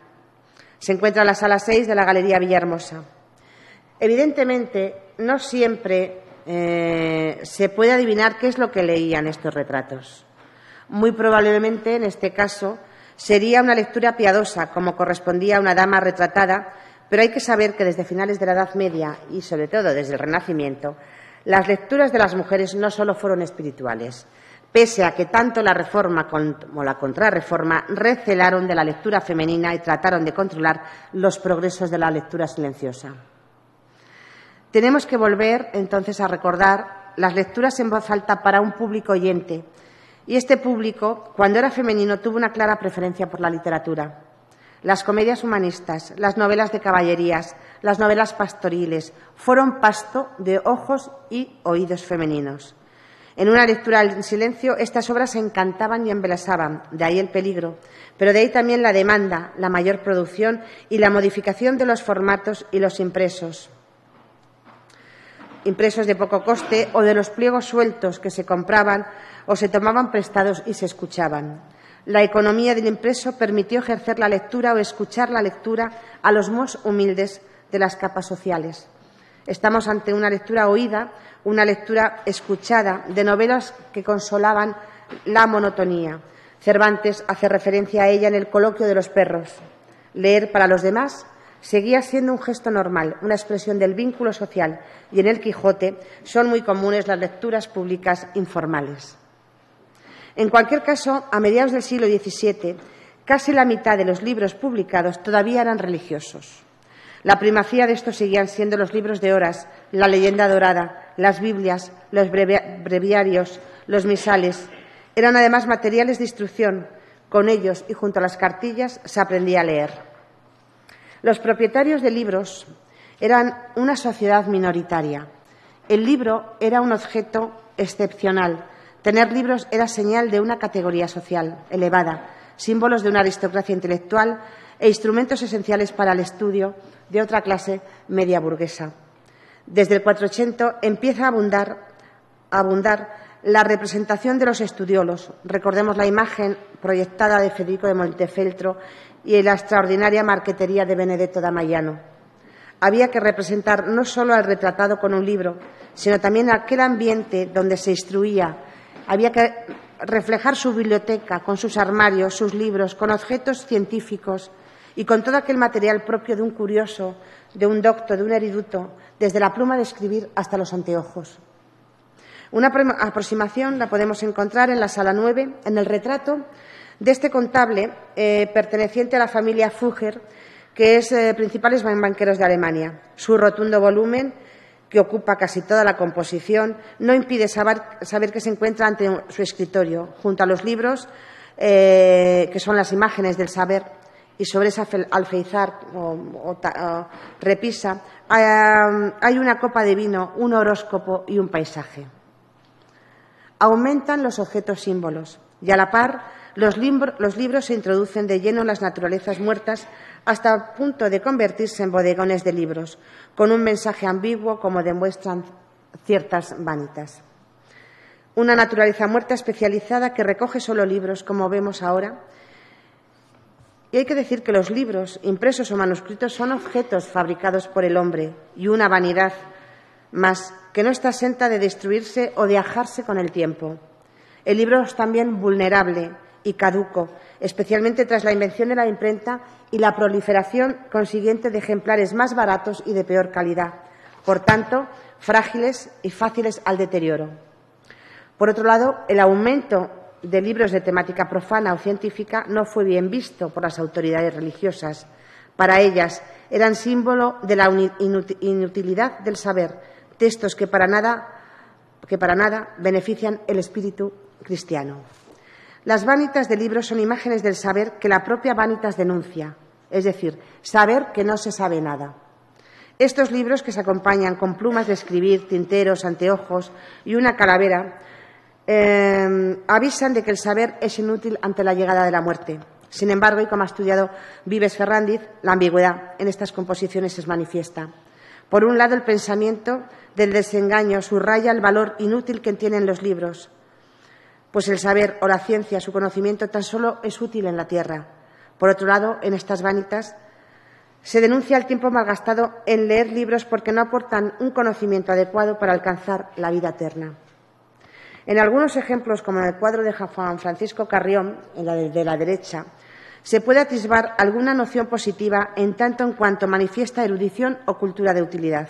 Se encuentra en la sala 6 de la Galería Villahermosa. Evidentemente, no siempre se puede adivinar qué es lo que leían estos retratos. Muy probablemente, en este caso, sería una lectura piadosa, como correspondía a una dama retratada, pero hay que saber que desde finales de la Edad Media y, sobre todo, desde el Renacimiento, las lecturas de las mujeres no solo fueron espirituales, pese a que tanto la Reforma como la Contrarreforma recelaron de la lectura femenina y trataron de controlar los progresos de la lectura silenciosa. Tenemos que volver, entonces, a recordar las lecturas en voz alta para un público oyente. Y este público, cuando era femenino, tuvo una clara preferencia por la literatura. Las comedias humanistas, las novelas de caballerías, las novelas pastoriles fueron pasto de ojos y oídos femeninos. En una lectura en silencio, estas obras encantaban y embelesaban, de ahí el peligro, pero de ahí también la demanda, la mayor producción y la modificación de los formatos y los impresos de poco coste o de los pliegos sueltos que se compraban o se tomaban prestados y se escuchaban. La economía del impreso permitió ejercer la lectura o escuchar la lectura a los más humildes de las capas sociales. Estamos ante una lectura oída, una lectura escuchada de novelas que consolaban la monotonía. Cervantes hace referencia a ella en El coloquio de los perros. Leer para los demás seguía siendo un gesto normal, una expresión del vínculo social, y en El Quijote son muy comunes las lecturas públicas informales. En cualquier caso, a mediados del siglo XVII, casi la mitad de los libros publicados todavía eran religiosos. La primacía de estos seguían siendo los libros de horas, la leyenda dorada, las Biblias, los breviarios, los misales. Eran además materiales de instrucción. Con ellos y junto a las cartillas se aprendía a leer. Los propietarios de libros eran una sociedad minoritaria. El libro era un objeto excepcional. Tener libros era señal de una categoría social elevada, símbolos de una aristocracia intelectual e instrumentos esenciales para el estudio de otra clase media burguesa. Desde el 480 empieza a abundar la representación de los estudiolos. Recordemos la imagen proyectada de Federico de Montefeltro y la extraordinaria marquetería de Benedetto da Maiano. Había que representar no solo al retratado con un libro, sino también aquel ambiente donde se instruía. Había que reflejar su biblioteca con sus armarios, sus libros, con objetos científicos y con todo aquel material propio de un curioso, de un docto, de un erudito, desde la pluma de escribir hasta los anteojos. Una aproximación la podemos encontrar en la sala 9, en el retrato de este contable perteneciente a la familia Fugger, que es principales banqueros de Alemania. Su rotundo volumen, que ocupa casi toda la composición, no impide saber que se encuentra ante su escritorio, junto a los libros, que son las imágenes del saber, y sobre esa alféizar o repisa hay una copa de vino, un horóscopo y un paisaje. Aumentan los objetos símbolos y, a la par, los libros se introducen de lleno en las naturalezas muertas hasta el punto de convertirse en bodegones de libros, con un mensaje ambiguo, como demuestran ciertas vanitas. Una naturaleza muerta especializada que recoge solo libros, como vemos ahora. Y hay que decir que los libros, impresos o manuscritos, son objetos fabricados por el hombre y una vanidad más que no está exenta de destruirse o de ajarse con el tiempo. El libro es también vulnerable y caduco, especialmente tras la invención de la imprenta y la proliferación consiguiente de ejemplares más baratos y de peor calidad, por tanto, frágiles y fáciles al deterioro. Por otro lado, el aumento de libros de temática profana o científica no fue bien visto por las autoridades religiosas. Para ellas eran símbolo de la inutilidad del saber, textos que para nada benefician el espíritu cristiano. Las vanitas de libros son imágenes del saber que la propia vanitas denuncia, es decir, saber que no se sabe nada. Estos libros, que se acompañan con plumas de escribir, tinteros, anteojos y una calavera, avisan de que el saber es inútil ante la llegada de la muerte. Sin embargo, y como ha estudiado Vives Ferrandiz, la ambigüedad en estas composiciones es manifiesta. Por un lado, el pensamiento del desengaño subraya el valor inútil que tienen los libros, pues el saber o la ciencia, su conocimiento, tan solo es útil en la tierra. Por otro lado, en estas vanitas se denuncia el tiempo malgastado en leer libros porque no aportan un conocimiento adecuado para alcanzar la vida eterna. En algunos ejemplos, como en el cuadro de Juan Francisco Carrión, de la derecha, se puede atisbar alguna noción positiva en tanto en cuanto manifiesta erudición o cultura de utilidad.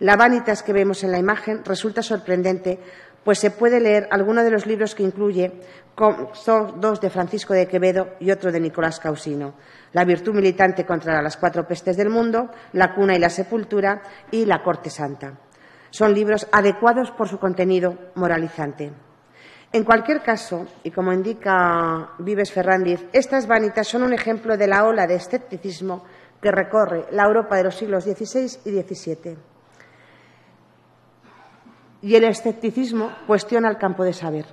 La vanitas que vemos en la imagen resulta sorprendente, pues se puede leer alguno de los libros que incluye, son dos de Francisco de Quevedo y otro de Nicolás Causino: La virtud militante contra las 4 pestes del mundo, La cuna y la sepultura y La corte santa. Son libros adecuados por su contenido moralizante. En cualquier caso, y como indica Vives Ferrandiz, estas vanitas son un ejemplo de la ola de escepticismo que recorre la Europa de los siglos XVI y XVII. Y el escepticismo cuestiona el campo del saber.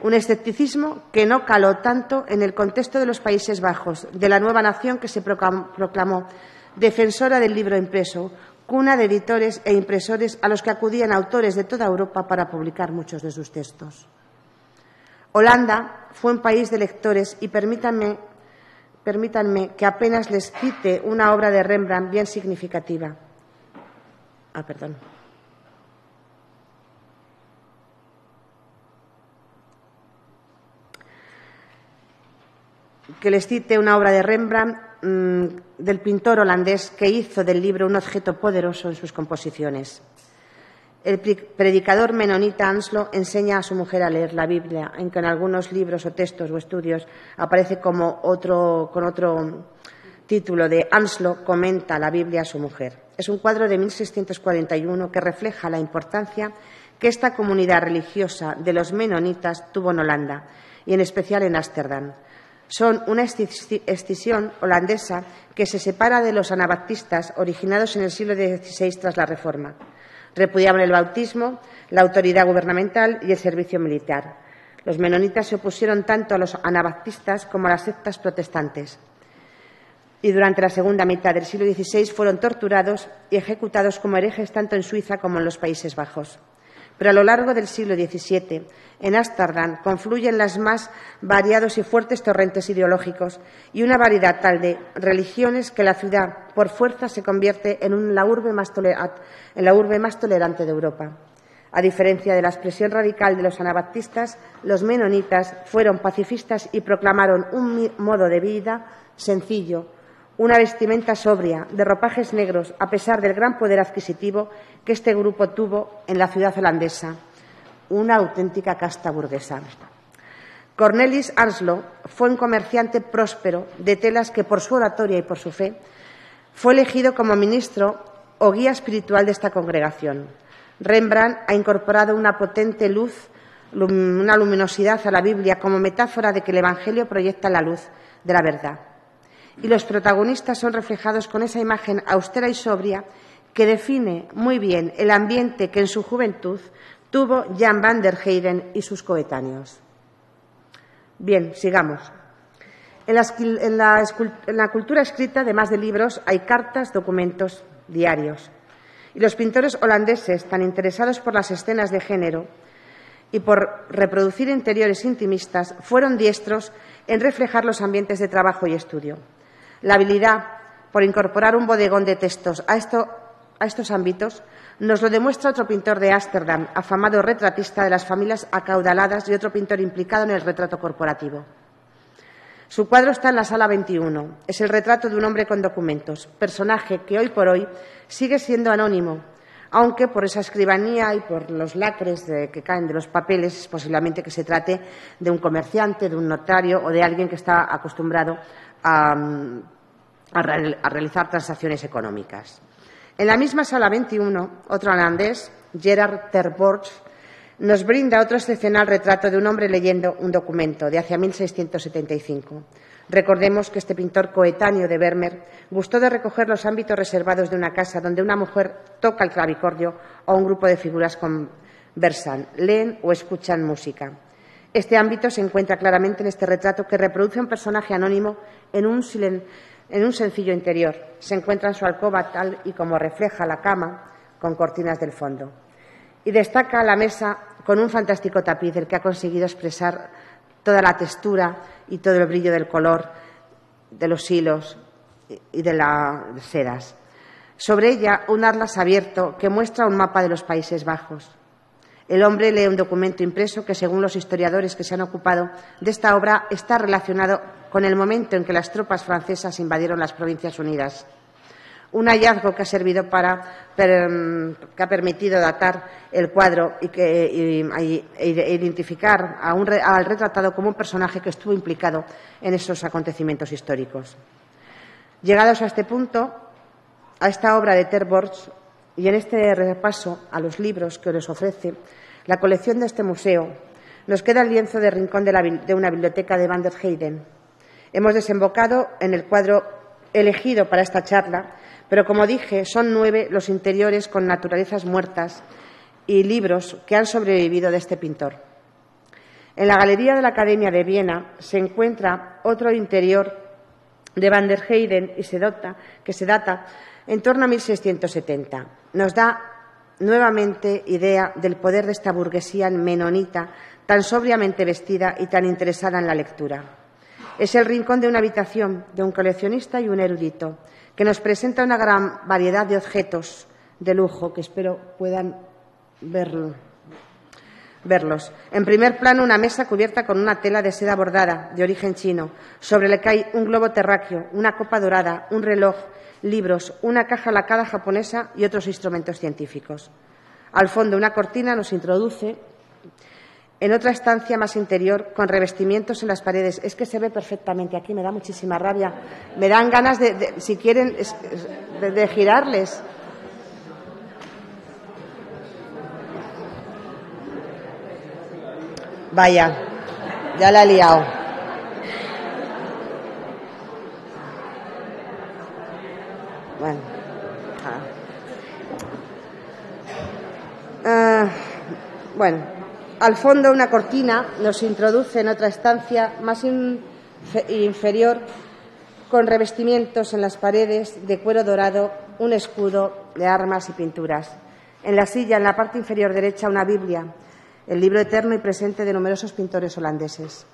Un escepticismo que no caló tanto en el contexto de los Países Bajos, de la nueva nación que se proclamó defensora del libro impreso, cuna de editores e impresores a los que acudían autores de toda Europa para publicar muchos de sus textos. Holanda fue un país de lectores y permítanme que apenas les cite una obra de Rembrandt bien significativa. Que les cite una obra de Rembrandt del pintor holandés que hizo del libro un objeto poderoso en sus composiciones. El predicador menonita Anslo enseña a su mujer a leer la Biblia, en que en algunos libros o textos o estudios aparece con otro título de Anslo comenta la Biblia a su mujer. Es un cuadro de 1641 que refleja la importancia que esta comunidad religiosa de los menonitas tuvo en Holanda y en especial en Ámsterdam. Son una escisión holandesa que se separa de los anabaptistas originados en el siglo XVI tras la Reforma. Repudiaban el bautismo, la autoridad gubernamental y el servicio militar. Los menonitas se opusieron tanto a los anabaptistas como a las sectas protestantes. Y durante la segunda mitad del siglo XVI fueron torturados y ejecutados como herejes tanto en Suiza como en los Países Bajos. Pero a lo largo del siglo XVII, en Ámsterdam confluyen los más variados y fuertes torrentes ideológicos y una variedad tal de religiones que la ciudad, por fuerza, se convierte en la urbe más tolerante de Europa. A diferencia de la expresión radical de los anabaptistas, los menonitas fueron pacifistas y proclamaron un modo de vida sencillo, una vestimenta sobria, de ropajes negros, a pesar del gran poder adquisitivo que este grupo tuvo en la ciudad holandesa, una auténtica casta burguesa. Cornelis Anslo fue un comerciante próspero de telas que, por su oratoria y por su fe, fue elegido como ministro o guía espiritual de esta congregación. Rembrandt ha incorporado una potente luz, una luminosidad a la Biblia como metáfora de que el Evangelio proyecta la luz de la verdad. Y los protagonistas son reflejados con esa imagen austera y sobria que define muy bien el ambiente que en su juventud tuvo Jan van der Heyden y sus coetáneos. Bien, sigamos. En la cultura escrita, además de libros, hay cartas, documentos, diarios. Y los pintores holandeses, tan interesados por las escenas de género y por reproducir interiores intimistas, fueron diestros en reflejar los ambientes de trabajo y estudio. La habilidad por incorporar un bodegón de textos a estos ámbitos nos lo demuestra otro pintor de Ámsterdam, afamado retratista de las familias acaudaladas y otro pintor implicado en el retrato corporativo. Su cuadro está en la sala 21. Es el retrato de un hombre con documentos, personaje que hoy por hoy sigue siendo anónimo, aunque por esa escribanía y por los lacres que caen de los papeles es posiblemente que se trate de un comerciante, de un notario o de alguien que está acostumbrado a realizar transacciones económicas. En la misma sala 21, otro holandés, Gerard ter Borch, nos brinda otro excepcional retrato de un hombre leyendo un documento de hacia 1675. Recordemos que este pintor coetáneo de Vermeer gustó de recoger los ámbitos reservados de una casa donde una mujer toca el clavicordio o un grupo de figuras conversan, leen o escuchan música. Este ámbito se encuentra claramente en este retrato que reproduce a un personaje anónimo en un en un sencillo interior. Se encuentra en su alcoba tal y como refleja la cama, con cortinas del fondo. Y destaca la mesa con un fantástico tapiz del que ha conseguido expresar toda la textura y todo el brillo del color de los hilos y de las sedas. Sobre ella, un atlas abierto que muestra un mapa de los Países Bajos. El hombre lee un documento impreso que, según los historiadores que se han ocupado de esta obra, está relacionado con el momento en que las tropas francesas invadieron las Provincias Unidas. Un hallazgo que ha servido que ha permitido datar el cuadro e identificar al retratado como un personaje que estuvo implicado en esos acontecimientos históricos. Llegados a este punto, a esta obra de Ter Borch, y en este repaso a los libros que les ofrece la colección de este museo, nos queda el lienzo de rincón de una biblioteca de Van der Heyden. Hemos desembocado en el cuadro elegido para esta charla, pero, como dije, son 9 los interiores con naturalezas muertas y libros que han sobrevivido de este pintor. En la Galería de la Academia de Viena se encuentra otro interior de Van der Heyden que se data en torno a 1670. Nos da nuevamente idea del poder de esta burguesía menonita tan sobriamente vestida y tan interesada en la lectura. Es el rincón de una habitación de un coleccionista y un erudito, que nos presenta una gran variedad de objetos de lujo que espero puedan verlos. En primer plano, una mesa cubierta con una tela de seda bordada de origen chino, sobre la que hay un globo terráqueo, una copa dorada, un reloj, libros, una caja lacada japonesa y otros instrumentos científicos. Al fondo, una cortina nos introduce en otra estancia más interior con revestimientos en las paredes. Es que se ve perfectamente aquí, me da muchísima rabia. Me dan ganas si quieren, de girarles. Vaya, ya la he liado. Bueno. Al fondo, una cortina nos introduce en otra estancia más inferior con revestimientos en las paredes de cuero dorado, un escudo de armas y pinturas. En la silla, en la parte inferior derecha, una Biblia, el libro eterno y presente de numerosos pintores holandeses.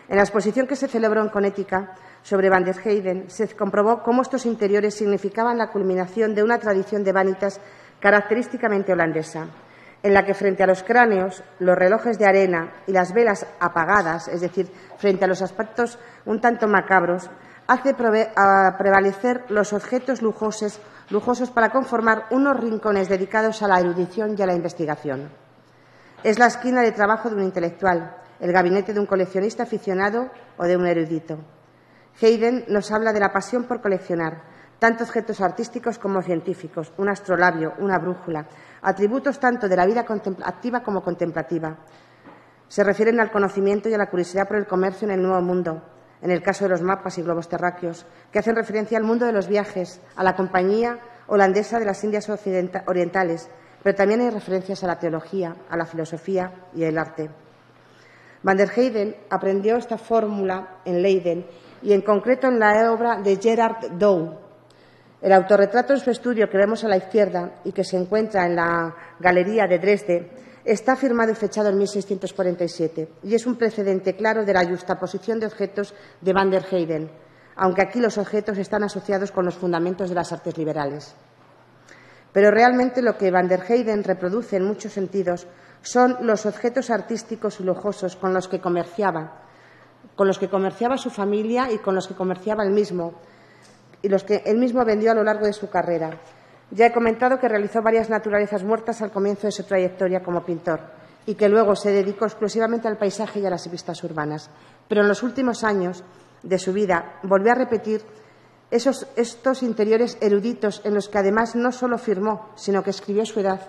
En la exposición que se celebró en Connecticut sobre Van der Heyden se comprobó cómo estos interiores significaban la culminación de una tradición de vanitas característicamente holandesa, en la que, frente a los cráneos, los relojes de arena y las velas apagadas, es decir, frente a los aspectos un tanto macabros, hace prevalecer los objetos lujosos para conformar unos rincones dedicados a la erudición y a la investigación. Es la esquina de trabajo de un intelectual, el gabinete de un coleccionista aficionado o de un erudito. Heyden nos habla de la pasión por coleccionar, tanto objetos artísticos como científicos, un astrolabio, una brújula, atributos tanto de la vida activa como contemplativa. Se refieren al conocimiento y a la curiosidad por el comercio en el Nuevo Mundo, en el caso de los mapas y globos terráqueos, que hacen referencia al mundo de los viajes, a la Compañía Holandesa de las Indias Orientales, pero también hay referencias a la teología, a la filosofía y el arte. Van der Heyden aprendió esta fórmula en Leiden y, en concreto, en la obra de Gerard Dow. El autorretrato en su estudio, que vemos a la izquierda y que se encuentra en la Galería de Dresde, está firmado y fechado en 1647 y es un precedente claro de la yuxtaposición de objetos de Van der Heyden, aunque aquí los objetos están asociados con los fundamentos de las artes liberales. Pero realmente lo que Van der Heyden reproduce en muchos sentidos son los objetos artísticos y lujosos con los que comerciaba su familia y con los que comerciaba él mismo, y los que él mismo vendió a lo largo de su carrera. Ya he comentado que realizó varias naturalezas muertas al comienzo de su trayectoria como pintor y que luego se dedicó exclusivamente al paisaje y a las vistas urbanas. Pero en los últimos años de su vida volvió a repetir estos interiores eruditos en los que además no solo firmó, sino que escribió su edad.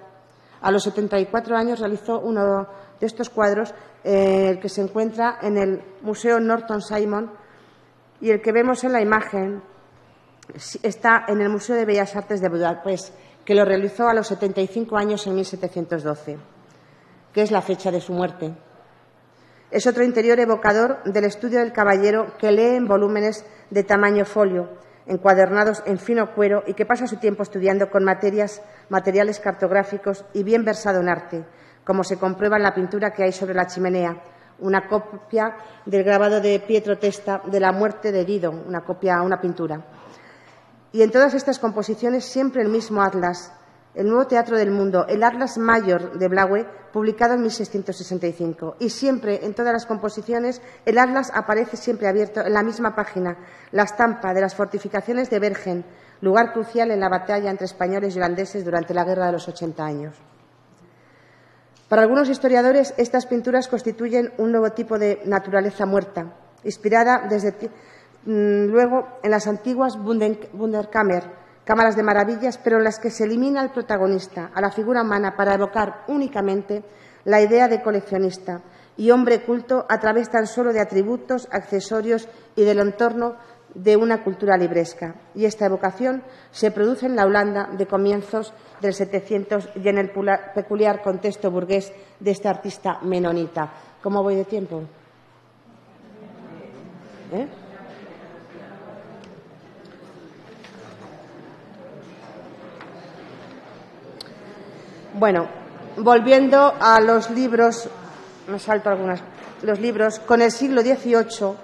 A los 74 años realizó uno de estos cuadros, el que se encuentra en el Museo Norton Simon, y el que vemos en la imagen está en el Museo de Bellas Artes de Budapest, que lo realizó a los 75 años en 1712, que es la fecha de su muerte. Es otro interior evocador del estudio del caballero que lee en volúmenes de tamaño folio, encuadernados en fino cuero y que pasa su tiempo estudiando con materiales cartográficos y bien versado en arte, como se comprueba en la pintura que hay sobre la chimenea, una copia del grabado de Pietro Testa de la muerte de Dido, una pintura. Y en todas estas composiciones siempre el mismo atlas, el nuevo teatro del mundo, el Atlas Mayor de Blaue, publicado en 1665. Y siempre, en todas las composiciones, el atlas aparece siempre abierto en la misma página, la estampa de las fortificaciones de Bergen, lugar crucial en la batalla entre españoles y holandeses durante la Guerra de los 80 años. Para algunos historiadores, estas pinturas constituyen un nuevo tipo de naturaleza muerta, inspirada luego en las antiguas Wunderkammer, cámaras de maravillas, pero en las que se elimina al protagonista, a la figura humana, para evocar únicamente la idea de coleccionista y hombre culto a través tan solo de atributos, accesorios y del entorno de una cultura libresca. Y esta evocación se produce en la Holanda de comienzos del 700 y en el peculiar contexto burgués de este artista menonita. ¿Cómo voy de tiempo? Bueno, volviendo a los libros, me salto algunas. Los libros, con el siglo XVIII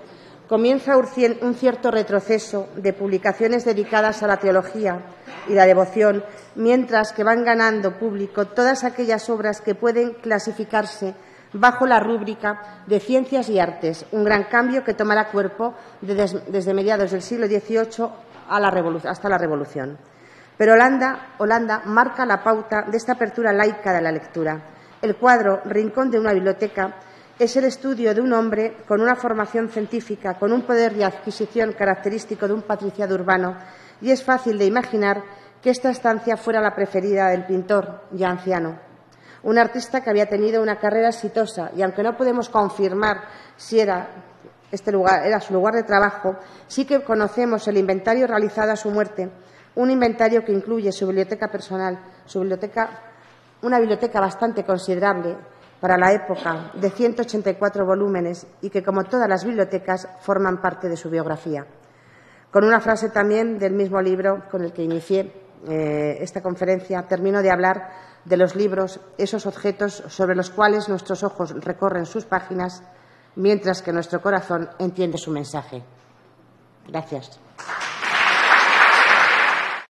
comienza un cierto retroceso de publicaciones dedicadas a la teología y la devoción, mientras que van ganando público todas aquellas obras que pueden clasificarse bajo la rúbrica de ciencias y artes, un gran cambio que tomará cuerpo desde mediados del siglo XVIII hasta la Revolución. Pero Holanda marca la pauta de esta apertura laica de la lectura. El cuadro Rincón de una biblioteca es el estudio de un hombre con una formación científica, con un poder de adquisición característico de un patriciado urbano, y es fácil de imaginar que esta estancia fuera la preferida del pintor, ya anciano. Un artista que había tenido una carrera exitosa y, aunque no podemos confirmar si era su lugar de trabajo, sí que conocemos el inventario realizado a su muerte, un inventario que incluye su biblioteca personal, una biblioteca bastante considerable para la época, de 184 volúmenes y que, como todas las bibliotecas, forman parte de su biografía. Con una frase también del mismo libro con el que inicié esta conferencia, termino de hablar de los libros, esos objetos sobre los cuales nuestros ojos recorren sus páginas, mientras que nuestro corazón entiende su mensaje. Gracias.